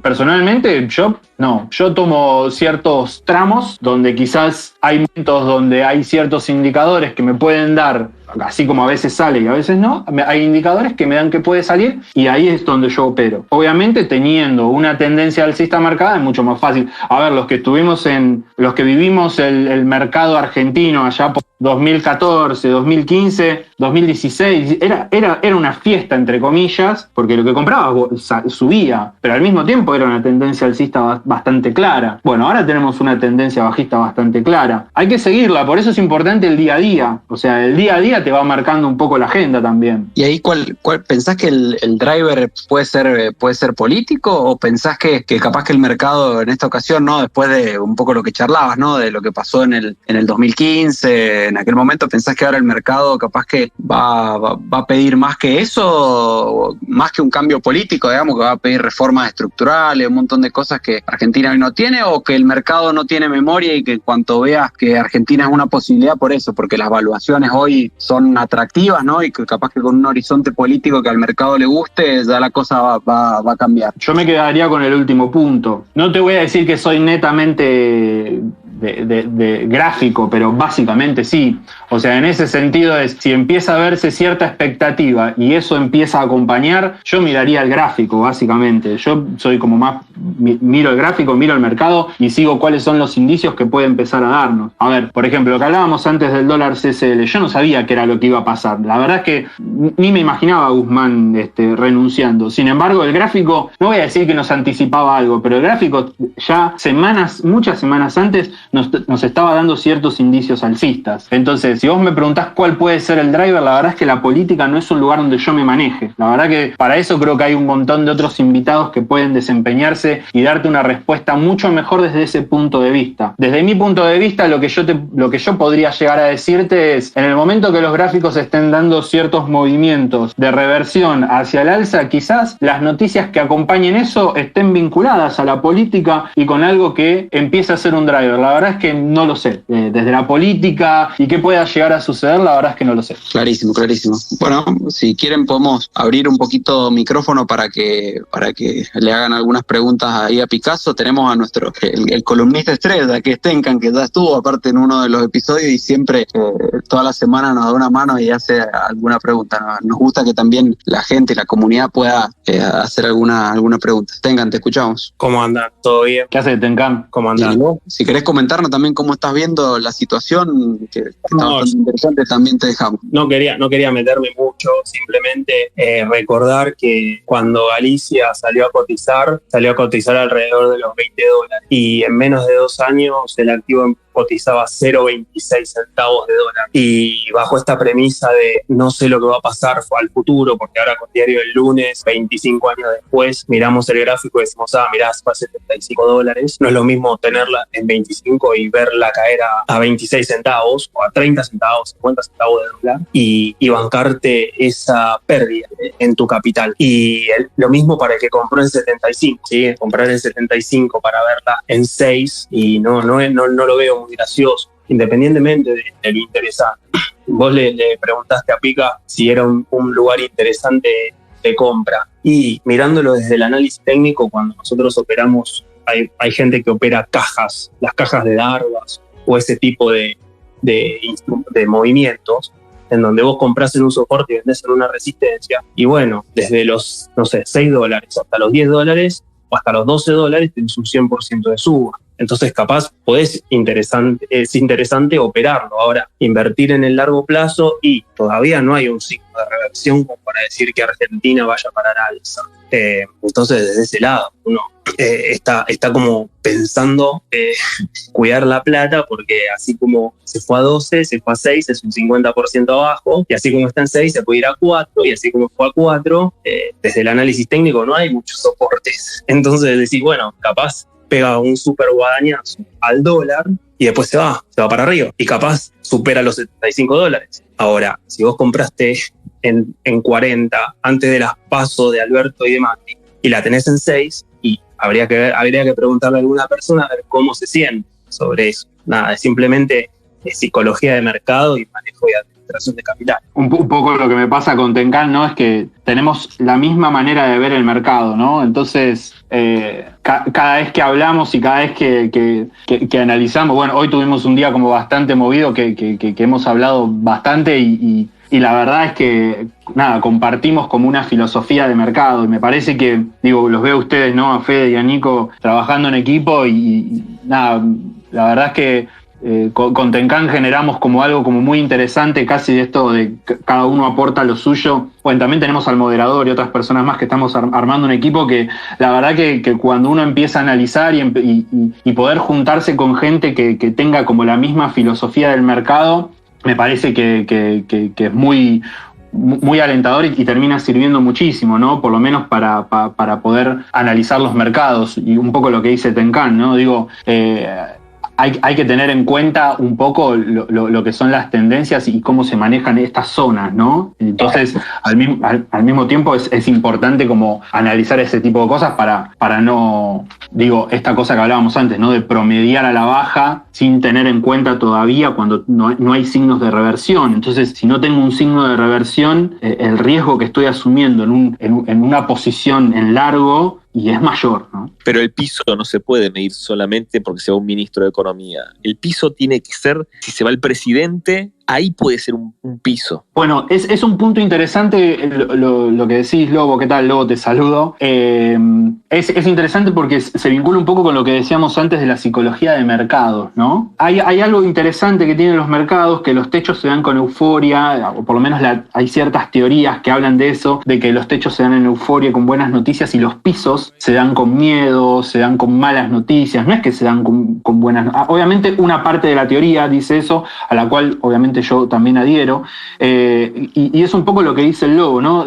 Personalmente, yo tomo ciertos tramos donde quizás hay momentos donde hay ciertos indicadores que me pueden dar, así como a veces sale y a veces no, hay indicadores que me dan que puede salir y ahí es donde yo opero. Obviamente teniendo una tendencia alcista marcada es mucho más fácil. A ver, los que vivimos el mercado argentino allá por 2014, 2015, 2016, era una fiesta entre comillas, porque lo que comprabas subía, pero al mismo tiempo era una tendencia alcista bastante clara. Bueno, ahora tenemos una tendencia bajista bastante clara. Hay que seguirla, por eso es importante el día a día. O sea, el día a día te va marcando un poco la agenda también. ¿Y ahí cuál pensás que el driver puede ser político o pensás que capaz que el mercado en esta ocasión, ¿no? Después de un poco lo que charlabas, ¿no? De lo que pasó en el 2015, en aquel momento, ¿pensás que ahora el mercado capaz que va a pedir más que eso, más que un cambio político, digamos, que va a pedir reformas estructurales, un montón de cosas que Argentina hoy no tiene, o que el mercado no tiene memoria y que en cuanto veas que Argentina es una posibilidad por eso, porque las valuaciones hoy son atractivas, ¿no? Y que capaz que con un horizonte político que al mercado le guste, ya la cosa va a cambiar? Yo me quedaría con el último punto. No te voy a decir que soy netamente de gráfico, pero básicamente sí. O sea, en ese sentido es, si empieza a verse cierta expectativa y eso empieza a acompañar, yo miraría el gráfico, básicamente. Yo soy como más, miro el gráfico, miro el mercado y sigo cuáles son los indicios que puede empezar a darnos. A ver, por ejemplo, lo que hablábamos antes del dólar CCL, yo no sabía qué era lo que iba a pasar. La verdad es que ni me imaginaba a Guzmán renunciando. Sin embargo, el gráfico, no voy a decir que nos anticipaba algo, pero el gráfico ya muchas semanas antes nos estaba dando ciertos indicios alcistas. Entonces, si vos me preguntás cuál puede ser el driver, la verdad es que la política no es un lugar donde yo me maneje. La verdad que para eso creo que hay un montón de otros invitados que pueden desempeñarse y darte una respuesta mucho mejor desde ese punto de vista. Desde mi punto de vista, lo que yo podría llegar a decirte es, en el momento que los gráficos estén dando ciertos movimientos de reversión hacia el alza, quizás las noticias que acompañen eso estén vinculadas a la política y con algo que empiece a ser un driver. La verdad es que no lo sé. Desde la política y qué pueda llegar a suceder, la verdad es que no lo sé. Clarísimo. Bueno, si quieren podemos abrir un poquito micrófono para que le hagan algunas preguntas ahí a Picasso. Tenemos a nuestro el columnista estrella, que es Tenkan, que ya estuvo aparte en uno de los episodios y siempre toda la semana nos da una mano y hace alguna pregunta. Nos gusta que también la gente y la comunidad pueda hacer alguna pregunta. Tenkan, te escuchamos. ¿Cómo andan? ¿Todo bien? ¿Qué haces, Tenkan? ¿Cómo andan? Si querés comentarnos también cómo estás viendo la situación, que está bastante interesante, también te dejamos. No quería meterme mucho, simplemente recordar que cuando Galicia salió a cotizar alrededor de los $20 y en menos de 2 años el activo cotizaba 0,26 centavos de dólar. Y bajo esta premisa de no sé lo que va a pasar al futuro, porque ahora con Diario del Lunes, 25 años después, miramos el gráfico y decimos, mirá, fue a $75. No es lo mismo tenerla en 25 y verla caer a 26 centavos o a 30 centavos, 50 centavos de dólar y bancarte esa pérdida en tu capital. Y lo mismo para el que compró en 75, ¿sí? Comprar en 75 para verla en 6 y no lo veo muy gracioso, independientemente de lo interesante. Vos le preguntaste a Pica si era un lugar interesante de compra. Y mirándolo desde el análisis técnico, cuando nosotros operamos, hay gente que opera cajas, las cajas de Darvas o ese tipo de movimientos, en donde vos comprás en un soporte y vendés en una resistencia. Y bueno, desde los, $6 hasta los $10 o hasta los $12 tenés un 100% de suba. Entonces capaz es interesante operarlo. Ahora, invertir en el largo plazo y todavía no hay un signo de reversión como para decir que Argentina vaya a parar alza. Entonces desde ese lado uno está como pensando cuidar la plata, porque así como se fue a 12, se fue a 6, es un 50% abajo, y así como está en 6 se puede ir a 4, y así como fue a 4, desde el análisis técnico no hay muchos soportes. Entonces decís, bueno, capaz pega un super guadañazo al dólar y después se va para arriba y capaz supera los $75. Ahora, si vos compraste en 40 antes de las PASO de Alberto y de Macri y la tenés en 6, y habría que preguntarle a alguna persona a ver cómo se siente sobre eso. Nada, es simplemente psicología de mercado y manejo y administración de capital. Un poco lo que me pasa con Tenkan, ¿no? Es que tenemos la misma manera de ver el mercado, ¿no? Entonces, cada vez que hablamos y cada vez que analizamos, bueno, hoy tuvimos un día como bastante movido que hemos hablado bastante y la verdad es que, nada, compartimos como una filosofía de mercado y me parece que, los veo a ustedes, ¿no? A Fede y a Nico trabajando en equipo y nada, la verdad es que con Tenkan generamos como algo como muy interesante, casi de esto de cada uno aporta lo suyo. Bueno, también tenemos al moderador y otras personas más que estamos armando un equipo que la verdad que cuando uno empieza a analizar y poder juntarse con gente que tenga como la misma filosofía del mercado, me parece que es muy alentador y termina sirviendo muchísimo, ¿no? Por lo menos para poder analizar los mercados y un poco lo que dice Tenkan, ¿no? Hay que tener en cuenta un poco lo que son las tendencias y cómo se manejan estas zonas, ¿no? Entonces, al mismo tiempo es importante como analizar ese tipo de cosas para no, esta cosa que hablábamos antes, ¿no? De promediar a la baja sin tener en cuenta todavía cuando no hay signos de reversión. Entonces, si no tengo un signo de reversión, el riesgo que estoy asumiendo en una posición en largo y es mayor, ¿no? Pero el piso no se puede medir solamente porque se va un ministro de Economía. El piso tiene que ser, si se va el presidente, ahí puede ser un piso. Bueno, es un punto interesante lo que decís, Lobo. ¿Qué tal, Lobo? Te saludo. Es interesante porque se vincula un poco con lo que decíamos antes de la psicología de mercados, ¿no? Hay algo interesante que tienen los mercados, que los techos se dan con euforia, o por lo menos hay ciertas teorías que hablan de eso, de que los techos se dan en euforia con buenas noticias y los pisos se dan con miedo, se dan con malas noticias. No es que se dan con buenas. Obviamente una parte de la teoría dice eso, a la cual obviamente yo también adhiero, y es un poco lo que dice el Lobo, ¿no?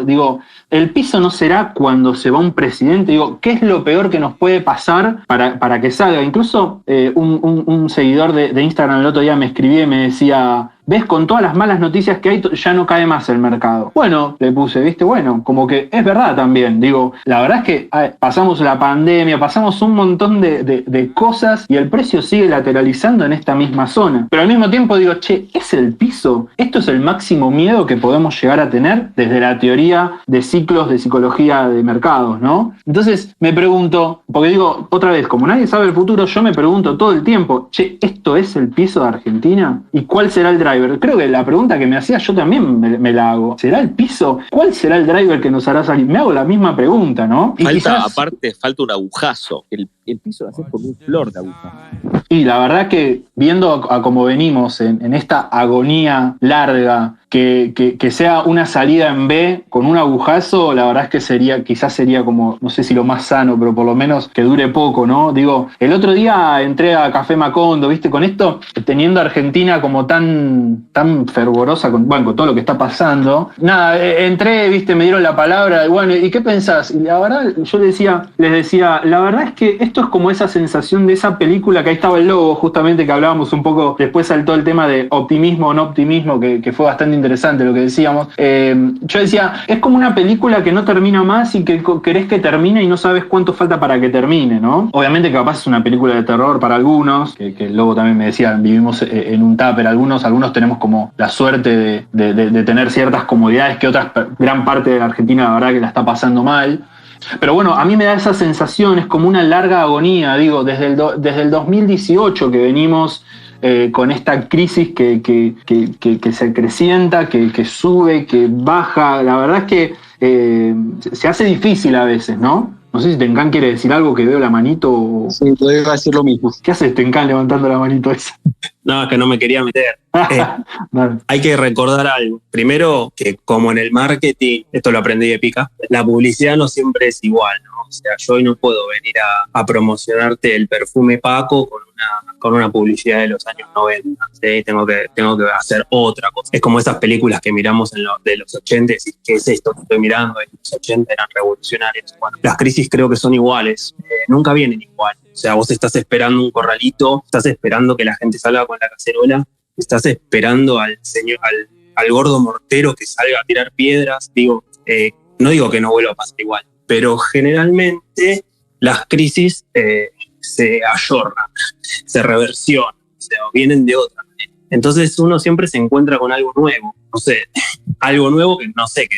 El piso no será cuando se va un presidente. ¿Qué es lo peor que nos puede pasar para que salga? Incluso un seguidor de Instagram el otro día me escribía y me decía, ¿ves? Con todas las malas noticias que hay, ya no cae más el mercado. Bueno, le puse, ¿viste? Bueno, como que es verdad también. La verdad es que pasamos la pandemia, pasamos un montón de cosas y el precio sigue lateralizando en esta misma zona. Pero al mismo tiempo ¿es el piso? ¿Esto es el máximo miedo que podemos llegar a tener desde la teoría de ciclos de psicología de mercados, ¿no? Entonces me pregunto, porque otra vez, como nadie sabe el futuro, yo me pregunto todo el tiempo, ¿esto es el piso de Argentina? ¿Y cuál será el driver? Creo que la pregunta que me hacía yo también me la hago. ¿Será el piso? ¿Cuál será el driver que nos hará salir? Me hago la misma pregunta, ¿no? Falta un agujazo. El piso lo haces con un flor de aguja. Y la verdad que viendo a cómo venimos en esta agonía larga que sea una salida en B con un agujazo, la verdad es que quizás sería como, no sé si lo más sano, pero por lo menos que dure poco, ¿no? Digo, el otro día entré a Café Macondo, ¿viste? Con esto, teniendo a Argentina como tan fervorosa con todo lo que está pasando. Nada, entré, ¿viste? Me dieron la palabra, y bueno, ¿y qué pensás? Y la verdad, yo les decía, la verdad es que esto es como esa sensación de esa película que ahí estaba el logo, justamente, que hablábamos un poco, después saltó el tema de optimismo o no optimismo, que fue bastante interesante lo que decíamos. Yo decía, es como una película que no termina más y que querés que termine y no sabes cuánto falta para que termine, ¿no? Obviamente que capaz es una película de terror para algunos, que el logo también me decía, vivimos en un tupper, algunos tenemos como la suerte de tener ciertas comodidades que gran parte de la Argentina la verdad que la está pasando mal. Pero bueno, a mí me da esa sensación, es como una larga agonía, digo, desde el 2018 que venimos con esta crisis que se acrecienta, que sube, que baja. La verdad es que se hace difícil a veces, ¿no? No sé si Tencán quiere decir algo, que veo la manito. Sí, podría decir lo mismo. ¿Qué haces, Tencán, levantando la manito esa? No, es que no me quería meter. Hay que recordar algo. Primero, que como en el marketing, esto lo aprendí de Pica, la publicidad no siempre es igual, ¿no? O sea, yo hoy no puedo venir a promocionarte el perfume Paco con una publicidad de los años 90, ¿sí? Tengo que hacer otra cosa. Es como esas películas que miramos de los 80 y decís, ¿qué es esto que estoy mirando? En los 80 eran revolucionarios. Bueno, las crisis creo que son iguales, nunca vienen igual. O sea, vos estás esperando un corralito, estás esperando que la gente salga con la cacerola, estás esperando al gordo mortero que salga a tirar piedras. No digo que no vuelva a pasar igual, pero generalmente las crisis se ayornan, se reversionan, o sea, vienen de otra manera. Entonces uno siempre se encuentra con algo nuevo, no sé, algo nuevo que no sé,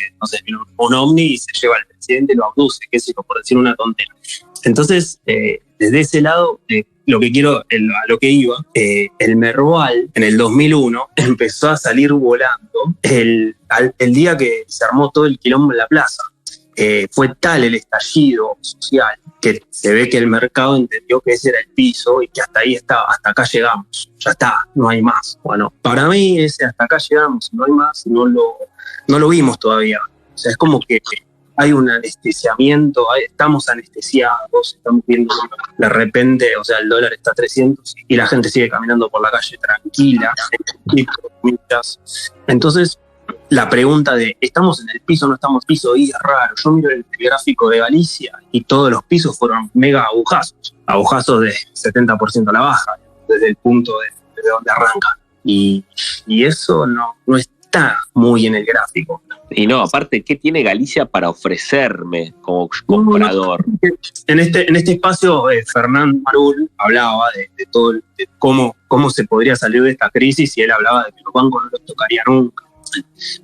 un ovni y se lleva al presidente y lo abduce, qué sé yo, por decir una tontera. Entonces, desde ese lado, lo que quiero, a lo que iba, el Merval en el 2001 empezó a salir volando el día que se armó todo el quilombo en la plaza. Fue tal el estallido social que se ve que el mercado entendió que ese era el piso y que hasta ahí estaba, hasta acá llegamos, ya está, no hay más. Bueno, para mí ese hasta acá llegamos, no hay más, no lo vimos todavía. O sea, es como que hay un anestesiamiento, estamos anestesiados, estamos viendo de repente, o sea, el dólar está a 300 y la gente sigue caminando por la calle tranquila. Entonces, la pregunta de ¿estamos en el piso o no estamos en el piso? Y es raro. Yo miro el gráfico de Galicia y todos los pisos fueron mega agujazos de 70% a la baja, desde el punto de donde arrancan. Y eso no está muy en el gráfico. Y no, aparte, ¿qué tiene Galicia para ofrecerme como comprador? En este espacio, Fernán Marul hablaba de todo, de cómo se podría salir de esta crisis, y él hablaba de que los bancos no los tocaría nunca.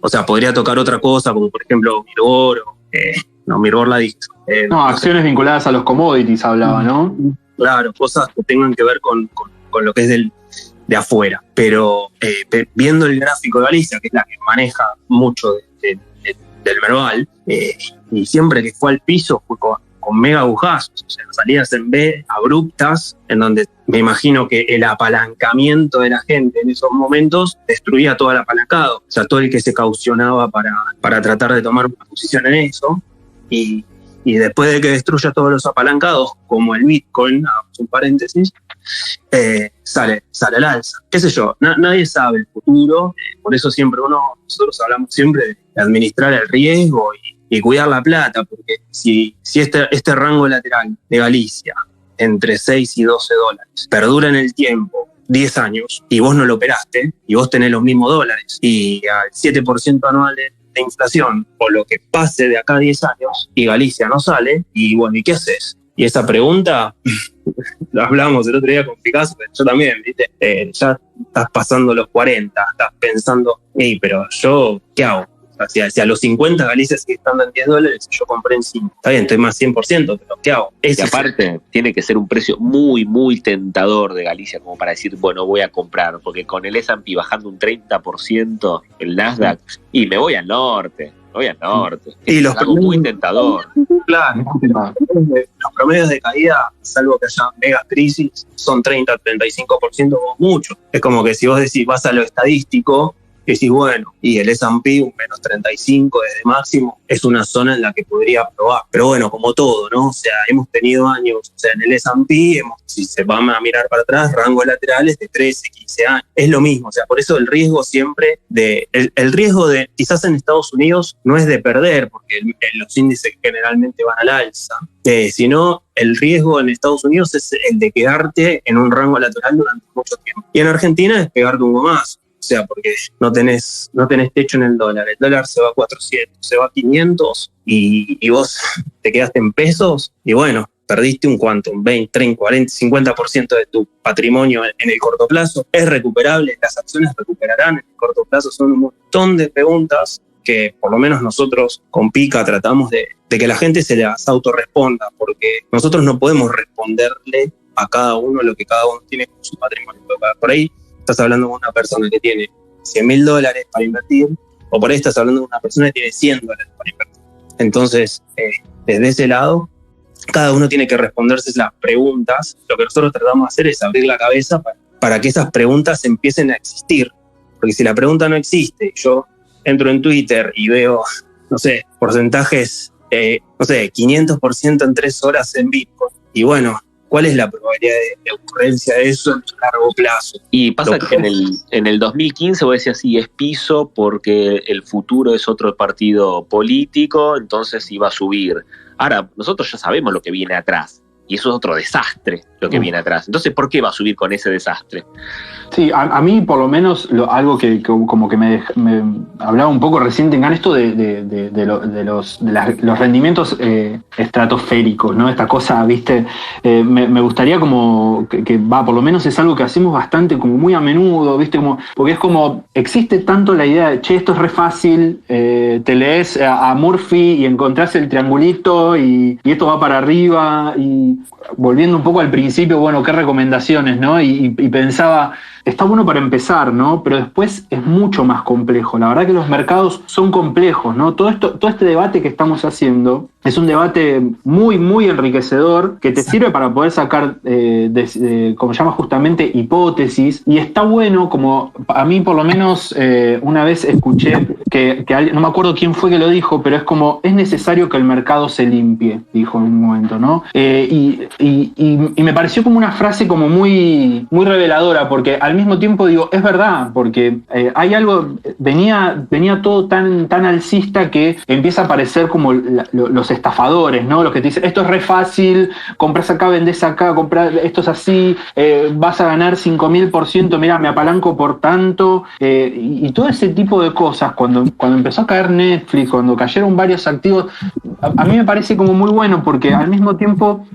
O sea, podría tocar otra cosa, como por ejemplo Mirgor, Mirgor la dijo. Acciones vinculadas a los commodities hablaba, ¿no? Claro, cosas que tengan que ver con lo que es de afuera. Pero viendo el gráfico de Galicia, que es la que maneja mucho del Merval, y siempre que fue al piso fue con mega agujazos, o sea, salidas en B abruptas, en donde me imagino que el apalancamiento de la gente en esos momentos destruía todo el apalancado, o sea, todo el que se caucionaba para tratar de tomar una posición en eso, y después de que destruya todos los apalancados, como el Bitcoin, hagamos un paréntesis, sale al alza. Qué sé yo, nadie sabe el futuro, por eso nosotros hablamos siempre de administrar el riesgo y cuidar la plata, porque si este rango lateral de Galicia entre 6 y 12 dólares perdura en el tiempo 10 años y vos no lo operaste y vos tenés los mismos dólares y al 7% anual de inflación o lo que pase de acá a 10 años y Galicia no sale, y bueno, ¿y qué haces? Y esa pregunta la hablamos el otro día con Picasso, yo también, ¿viste? Ya estás pasando los 40, estás pensando, pero yo, ¿qué hago? O sea, si a los 50 Galicia sigue estando en 10 dólares, yo compré en 5. Está bien, estoy más 100%, pero ¿qué hago? Y aparte, tiene que ser un precio muy, muy tentador de Galicia como para decir, bueno, voy a comprar, porque con el S&P bajando un 30%, el Nasdaq, y me voy al norte. Y los algo muy tentador. Claro, los promedios de caída, salvo que haya mega crisis, son 30-35% o mucho. Es como que si vos decís, vas a lo estadístico, Y decís, bueno, y el S&P, un menos 35 desde máximo, es una zona en la que podría probar. Pero bueno, como todo, ¿no? O sea, hemos tenido años, o sea, en el S&P, si se van a mirar para atrás, rangos laterales de 13, 15 años. Es lo mismo, o sea, por eso el riesgo siempre el riesgo de, quizás en Estados Unidos, no es de perder, porque los índices generalmente van al alza, sino el riesgo en Estados Unidos es el de quedarte en un rango lateral durante mucho tiempo. Y en Argentina es pegarte un gomazo. O sea, porque no tenés techo en el dólar se va a 400, se va a 500 y vos te quedaste en pesos y bueno, perdiste un 20, 30, 40, 50% de tu patrimonio en el corto plazo. ¿Es recuperable? ¿Las acciones recuperarán en el corto plazo? Son un montón de preguntas que por lo menos nosotros con Pica tratamos de que la gente se las autorresponda, porque nosotros no podemos responderle a cada uno lo que cada uno tiene con su patrimonio. Por ahí estás hablando con una persona que tiene $100.000 para invertir, o por ahí estás hablando con una persona que tiene $100 para invertir. Entonces, desde ese lado, cada uno tiene que responderse las preguntas. Lo que nosotros tratamos de hacer es abrir la cabeza para que esas preguntas empiecen a existir. Porque si la pregunta no existe, yo entro en Twitter y veo, no sé, porcentajes, 500% en 3 horas en Bitcoin, y bueno, ¿cuál es la probabilidad de ocurrencia de eso en largo plazo? Y pasa que en el 2015 vos decías, sí, es piso porque el futuro es otro partido político, entonces iba a subir. Ahora, nosotros ya sabemos lo que viene atrás, y eso es otro desastre lo que viene atrás. Entonces, ¿por qué va a subir con ese desastre? Sí, a mí por lo menos algo que como que me hablaba un poco recién, tengan esto de los rendimientos estratosféricos, ¿no? Esta cosa, ¿viste? Me gustaría como que por lo menos es algo que hacemos bastante, como muy a menudo, ¿viste? Porque es como, existe tanto la idea de, che, esto es re fácil, te lees a Murphy y encontrás el triangulito y esto va para arriba, y volviendo un poco al principio, bueno, qué recomendaciones, ¿no? Y pensaba, está bueno para empezar, ¿no? Pero después es mucho más complejo. La verdad que los mercados son complejos, ¿no? Todo este debate que estamos haciendo es un debate muy, muy enriquecedor que te sirve para poder sacar, como se llama justamente, hipótesis. Y está bueno, como a mí por lo menos una vez escuché que no me acuerdo quién fue que lo dijo, pero es como, es necesario que el mercado se limpie, dijo en un momento, ¿no? Y me pareció como una frase como muy, muy reveladora, porque al mismo tiempo digo, es verdad, porque hay algo, venía todo tan alcista que empieza a aparecer como los estafadores, ¿no? Los que te dicen, esto es re fácil, compras acá, vendés acá, esto es así, vas a ganar 5.000%, mirá, me apalanco por tanto, y todo ese tipo de cosas, cuando empezó a caer Netflix, cuando cayeron varios activos, a mí me parece como muy bueno, porque al mismo tiempo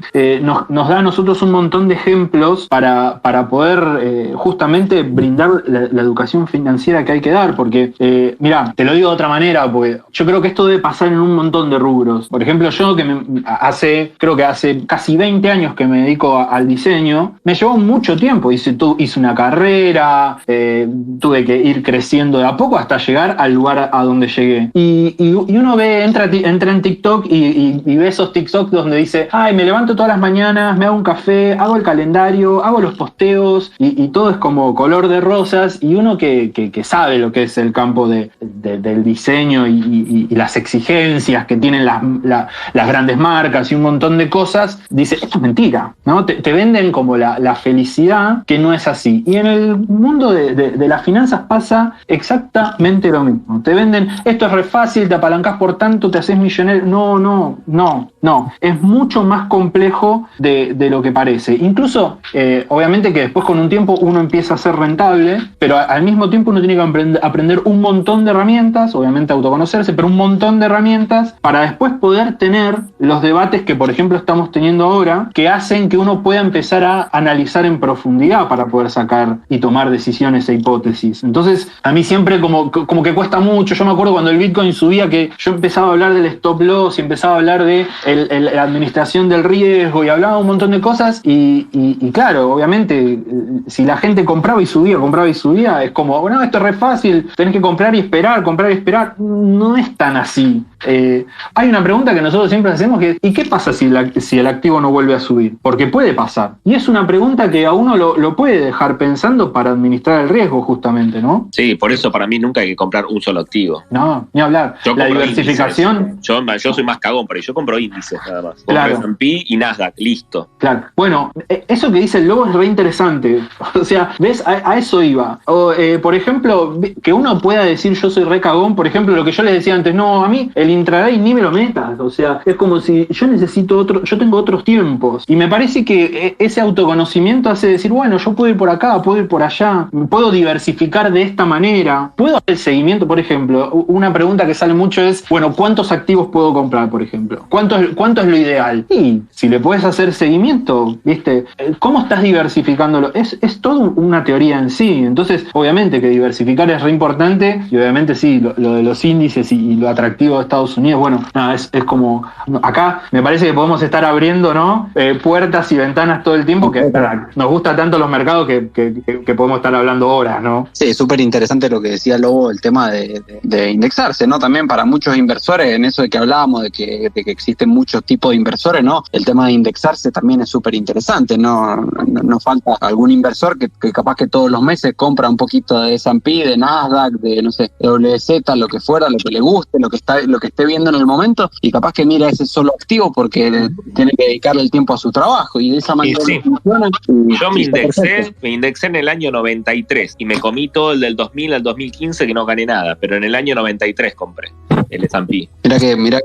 nos da a nosotros un montón de ejemplos para poder justamente brindar la educación financiera que hay que dar, porque, mirá, te lo digo de otra manera, porque yo creo que esto debe pasar en un montón de rubros. Por ejemplo, yo creo que hace casi 20 años que me dedico al diseño, me llevó mucho tiempo, hice una carrera, tuve que ir creciendo de a poco hasta llegar al lugar a donde llegué. Y uno entra en TikTok y ve esos TikToks donde dice, ay, me levanto todas las mañanas, me hago un café, hago el calendario, hago los posteos, y todo es como color de rosas, y uno que sabe lo que es el campo del diseño y las exigencias que tienen las grandes marcas y un montón de cosas, dice, esto es mentira, ¿no? Te venden como la felicidad, que no es así. Y en el mundo de las finanzas pasa exactamente lo mismo. Te venden, esto es re fácil, te apalancás por tanto, te haces millonario. No. Es mucho más complejo de lo que parece. Incluso, obviamente que después con un tiempo uno empieza a ser rentable, pero al mismo tiempo uno tiene que aprender un montón de herramientas, obviamente autoconocerse, pero un montón de herramientas para después poder tener los debates que, por ejemplo, estamos teniendo ahora, que hacen que uno pueda empezar a analizar en profundidad para poder sacar y tomar decisiones e hipótesis. Entonces, a mí siempre como que cuesta mucho. Yo me acuerdo cuando el Bitcoin subía que yo empezaba a hablar del stop loss y empezaba a hablar de la administración del riesgo y hablaba un montón de cosas y claro, obviamente, si la gente compraba y subía, es como, bueno, esto es re fácil, tenés que comprar y esperar. No es tan así. hay una pregunta que nosotros siempre hacemos que es, ¿y qué pasa si el activo no vuelve a subir? Porque puede pasar. Y es una pregunta que a uno lo puede dejar pensando para administrar el riesgo justamente, ¿no? Sí, por eso para mí nunca hay que comprar un solo activo. No, ni hablar. La diversificación... Yo soy más cagón, pero yo compro índices nada más. Compro Claro. S&P y Nasdaq, listo. Claro. Bueno, eso que dice el Lobo es re interesante. O sea, ¿ves? A eso iba. Por ejemplo, que uno pueda decir yo soy re cagón, por ejemplo, lo que yo les decía antes, no, a mí el intraday ni me lo metas. O sea, es como si yo tengo otros tiempos. Y me parece que ese autoconocimiento hace decir, bueno, yo puedo ir por acá, puedo ir por allá, puedo diversificar de esta manera, puedo hacer seguimiento, por ejemplo. Una pregunta que sale mucho es, bueno, ¿cuántos activos puedo comprar, por ejemplo? ¿Cuánto es lo ideal? Y si le puedes hacer seguimiento, ¿viste? ¿Cómo estás diversificándolo? Es toda una teoría en sí. Entonces, obviamente que diversificar es re importante y obviamente sí, lo de los índices y lo atractivo de Estados Unidos, bueno, nada, es como, acá me parece que podemos estar abriendo, ¿no? Puertas y ventanas todo el tiempo, que nos gusta tanto los mercados que podemos estar hablando horas, ¿no? Sí, es súper interesante lo que decía Lobo, el tema de indexarse, ¿no? También para muchos inversores, en eso de que hablábamos, de que existen muchos tipos de inversores, ¿no? El tema de indexarse también es súper interesante, ¿no? No falta algún inversor que capaz que todos los meses compra un poquito de S&P, de Nasdaq, de, no sé, de WZ, lo que fuera, lo que le guste, lo que esté viendo en el momento, y capaz que mira ese solo activo porque tiene que dedicarle el tiempo a su trabajo, y de esa manera sí. funciona. Yo me indexé en el año 93 y me comí todo el del 2000 al 2015 que no gané nada, pero en el año 93 compré el S&P.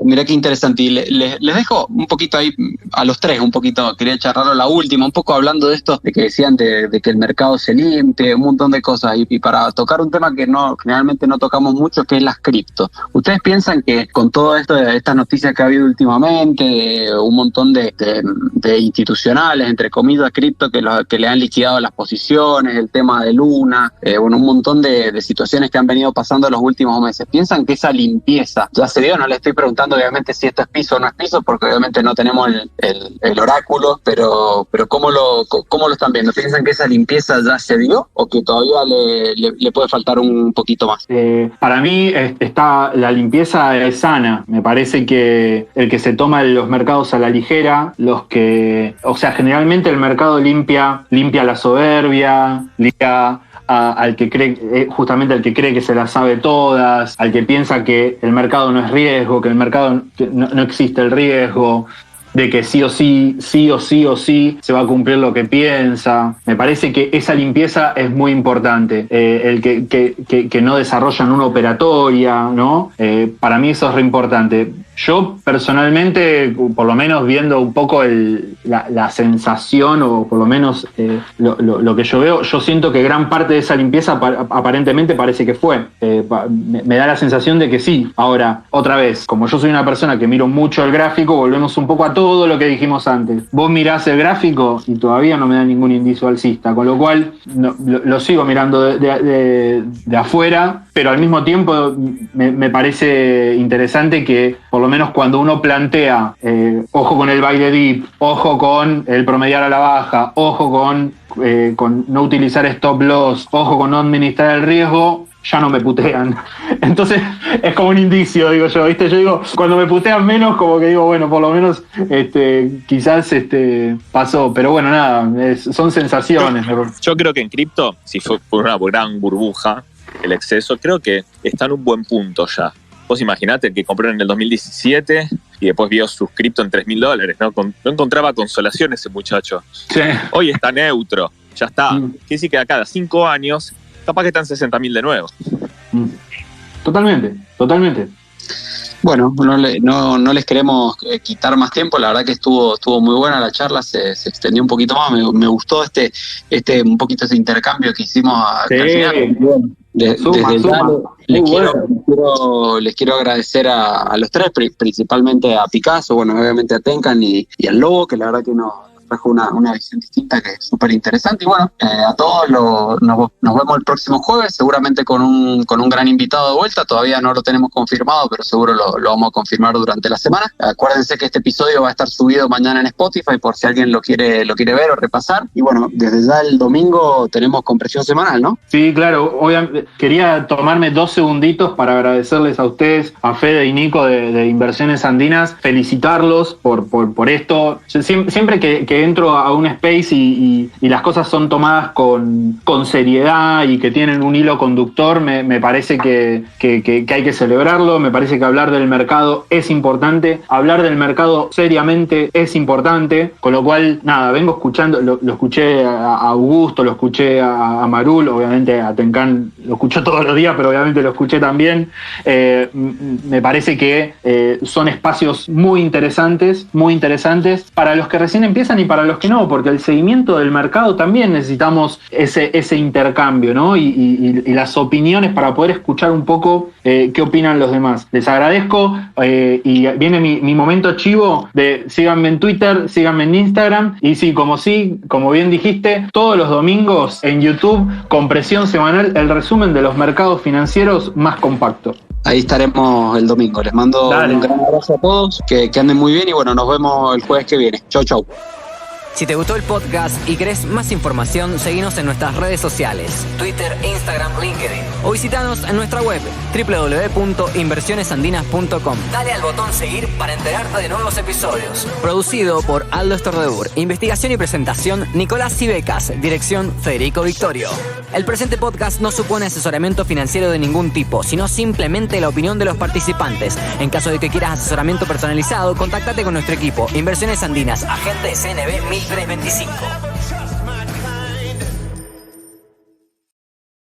Mira qué interesante. Y les dejo un poquito ahí a los tres, un poquito, quería charlarlo la última, un poco hablando de esto, de que decían de que el mercado se limpie, un montón de cosas, y para tocar un tema que generalmente no tocamos mucho, que es las cripto. ¿Ustedes piensan que con todo esto, de estas noticias que ha habido últimamente, de un montón de institucionales, entre comillas, cripto, que le han liquidado las posiciones, el tema de Luna, un montón de situaciones que han venido pasando en los últimos meses, piensan que esa limpieza ya se dio? No le estoy preguntando obviamente si esto es piso o no es piso, porque obviamente no tenemos el oráculo, pero ¿cómo lo están viendo? ¿Piensan que esa limpieza ya se dio o que todavía le puede faltar un poquito más? Para mí la limpieza es sana. Me parece que el que se toma los mercados a la ligera, generalmente el mercado limpia la soberbia, limpia al que cree, justamente al que cree que se las sabe todas, al que piensa que el mercado no es riesgo, que el mercado no existe el riesgo, de que sí o sí se va a cumplir lo que piensa. Me parece que esa limpieza es muy importante. El que no desarrollan una operatoria, ¿no? Para mí eso es re importante. Yo personalmente, por lo menos viendo un poco la sensación, o por lo menos lo que yo veo, yo siento que gran parte de esa limpieza aparentemente parece que fue. Me da la sensación de que sí. Ahora, otra vez, como yo soy una persona que miro mucho el gráfico, volvemos un poco a todo lo que dijimos antes. Vos mirás el gráfico y todavía no me da ningún indicio alcista, con lo cual lo sigo mirando de afuera, pero al mismo tiempo me parece interesante que por lo menos cuando uno plantea ojo con el buy the dip, ojo con el promediar a la baja, ojo con no utilizar stop loss, ojo con no administrar el riesgo, ya no me putean. Entonces es como un indicio, digo yo, ¿viste? Yo digo, cuando me putean menos, como que digo, bueno, por lo menos quizás pasó, pero bueno, nada, son sensaciones. Yo creo que en cripto, si fue por una gran burbuja, el exceso, creo que está en un buen punto ya. Vos imaginate que compró en el 2017 y después vio sus cripto en $3.000, ¿no? No encontraba consolación ese muchacho. Sí. Hoy está neutro, ya está. Quiere decir que a cada 5 años, capaz que están 60.000 de nuevo. Totalmente. Bueno, no les queremos quitar más tiempo. La verdad que estuvo muy buena la charla, se extendió un poquito más. Me gustó un poquito ese intercambio que hicimos al final. Les quiero agradecer a los tres, principalmente a Picasso, bueno, obviamente a Tenkan y al Lobo, que la verdad que nos trajo una visión distinta que es súper interesante. Y bueno, a todos nos vemos el próximo jueves, seguramente con un gran invitado de vuelta. Todavía no lo tenemos confirmado, pero seguro lo vamos a confirmar durante la semana. Acuérdense que este episodio va a estar subido mañana en Spotify por si alguien lo quiere ver o repasar. Y bueno, desde ya el domingo tenemos compresión semanal, ¿no? Sí, claro. Obviamente, quería tomarme 2 segunditos para agradecerles a ustedes, a Fede y Nico de Inversiones Andinas, felicitarlos por esto. Siempre que entro a un space y las cosas son tomadas con seriedad y que tienen un hilo conductor, me parece que hay que celebrarlo. Me parece que hablar del mercado es importante, hablar del mercado seriamente es importante, con lo cual, nada, vengo escuchando, lo escuché a Augusto, lo escuché a Marul, obviamente a Tencán lo escucho todos los días, pero obviamente lo escuché también. Me parece que son espacios muy interesantes para los que recién empiezan y para los que no, porque el seguimiento del mercado también necesitamos ese intercambio, ¿no? Y las opiniones para poder escuchar un poco qué opinan los demás. Les agradezco y viene mi momento chivo de síganme en Twitter, síganme en Instagram y como bien dijiste, todos los domingos en YouTube, compresión semanal, el resumen de los mercados financieros más compacto. Ahí estaremos el domingo. Les mando un gran abrazo a todos, que anden muy bien y bueno, nos vemos el jueves que viene. Chau. Si te gustó el podcast y querés más información, seguinos en nuestras redes sociales, Twitter, Instagram, LinkedIn, o visitanos en nuestra web www.inversionesandinas.com. Dale al botón seguir para enterarte de nuevos episodios. Producido por Aldo Estordeur. Investigación y presentación, Nicolás Cibecas. Dirección, Federico Victorio. El presente podcast no supone asesoramiento financiero de ningún tipo, sino simplemente la opinión de los participantes. En caso de que quieras asesoramiento personalizado, contáctate con nuestro equipo, Inversiones Andinas, agente CNB 1325.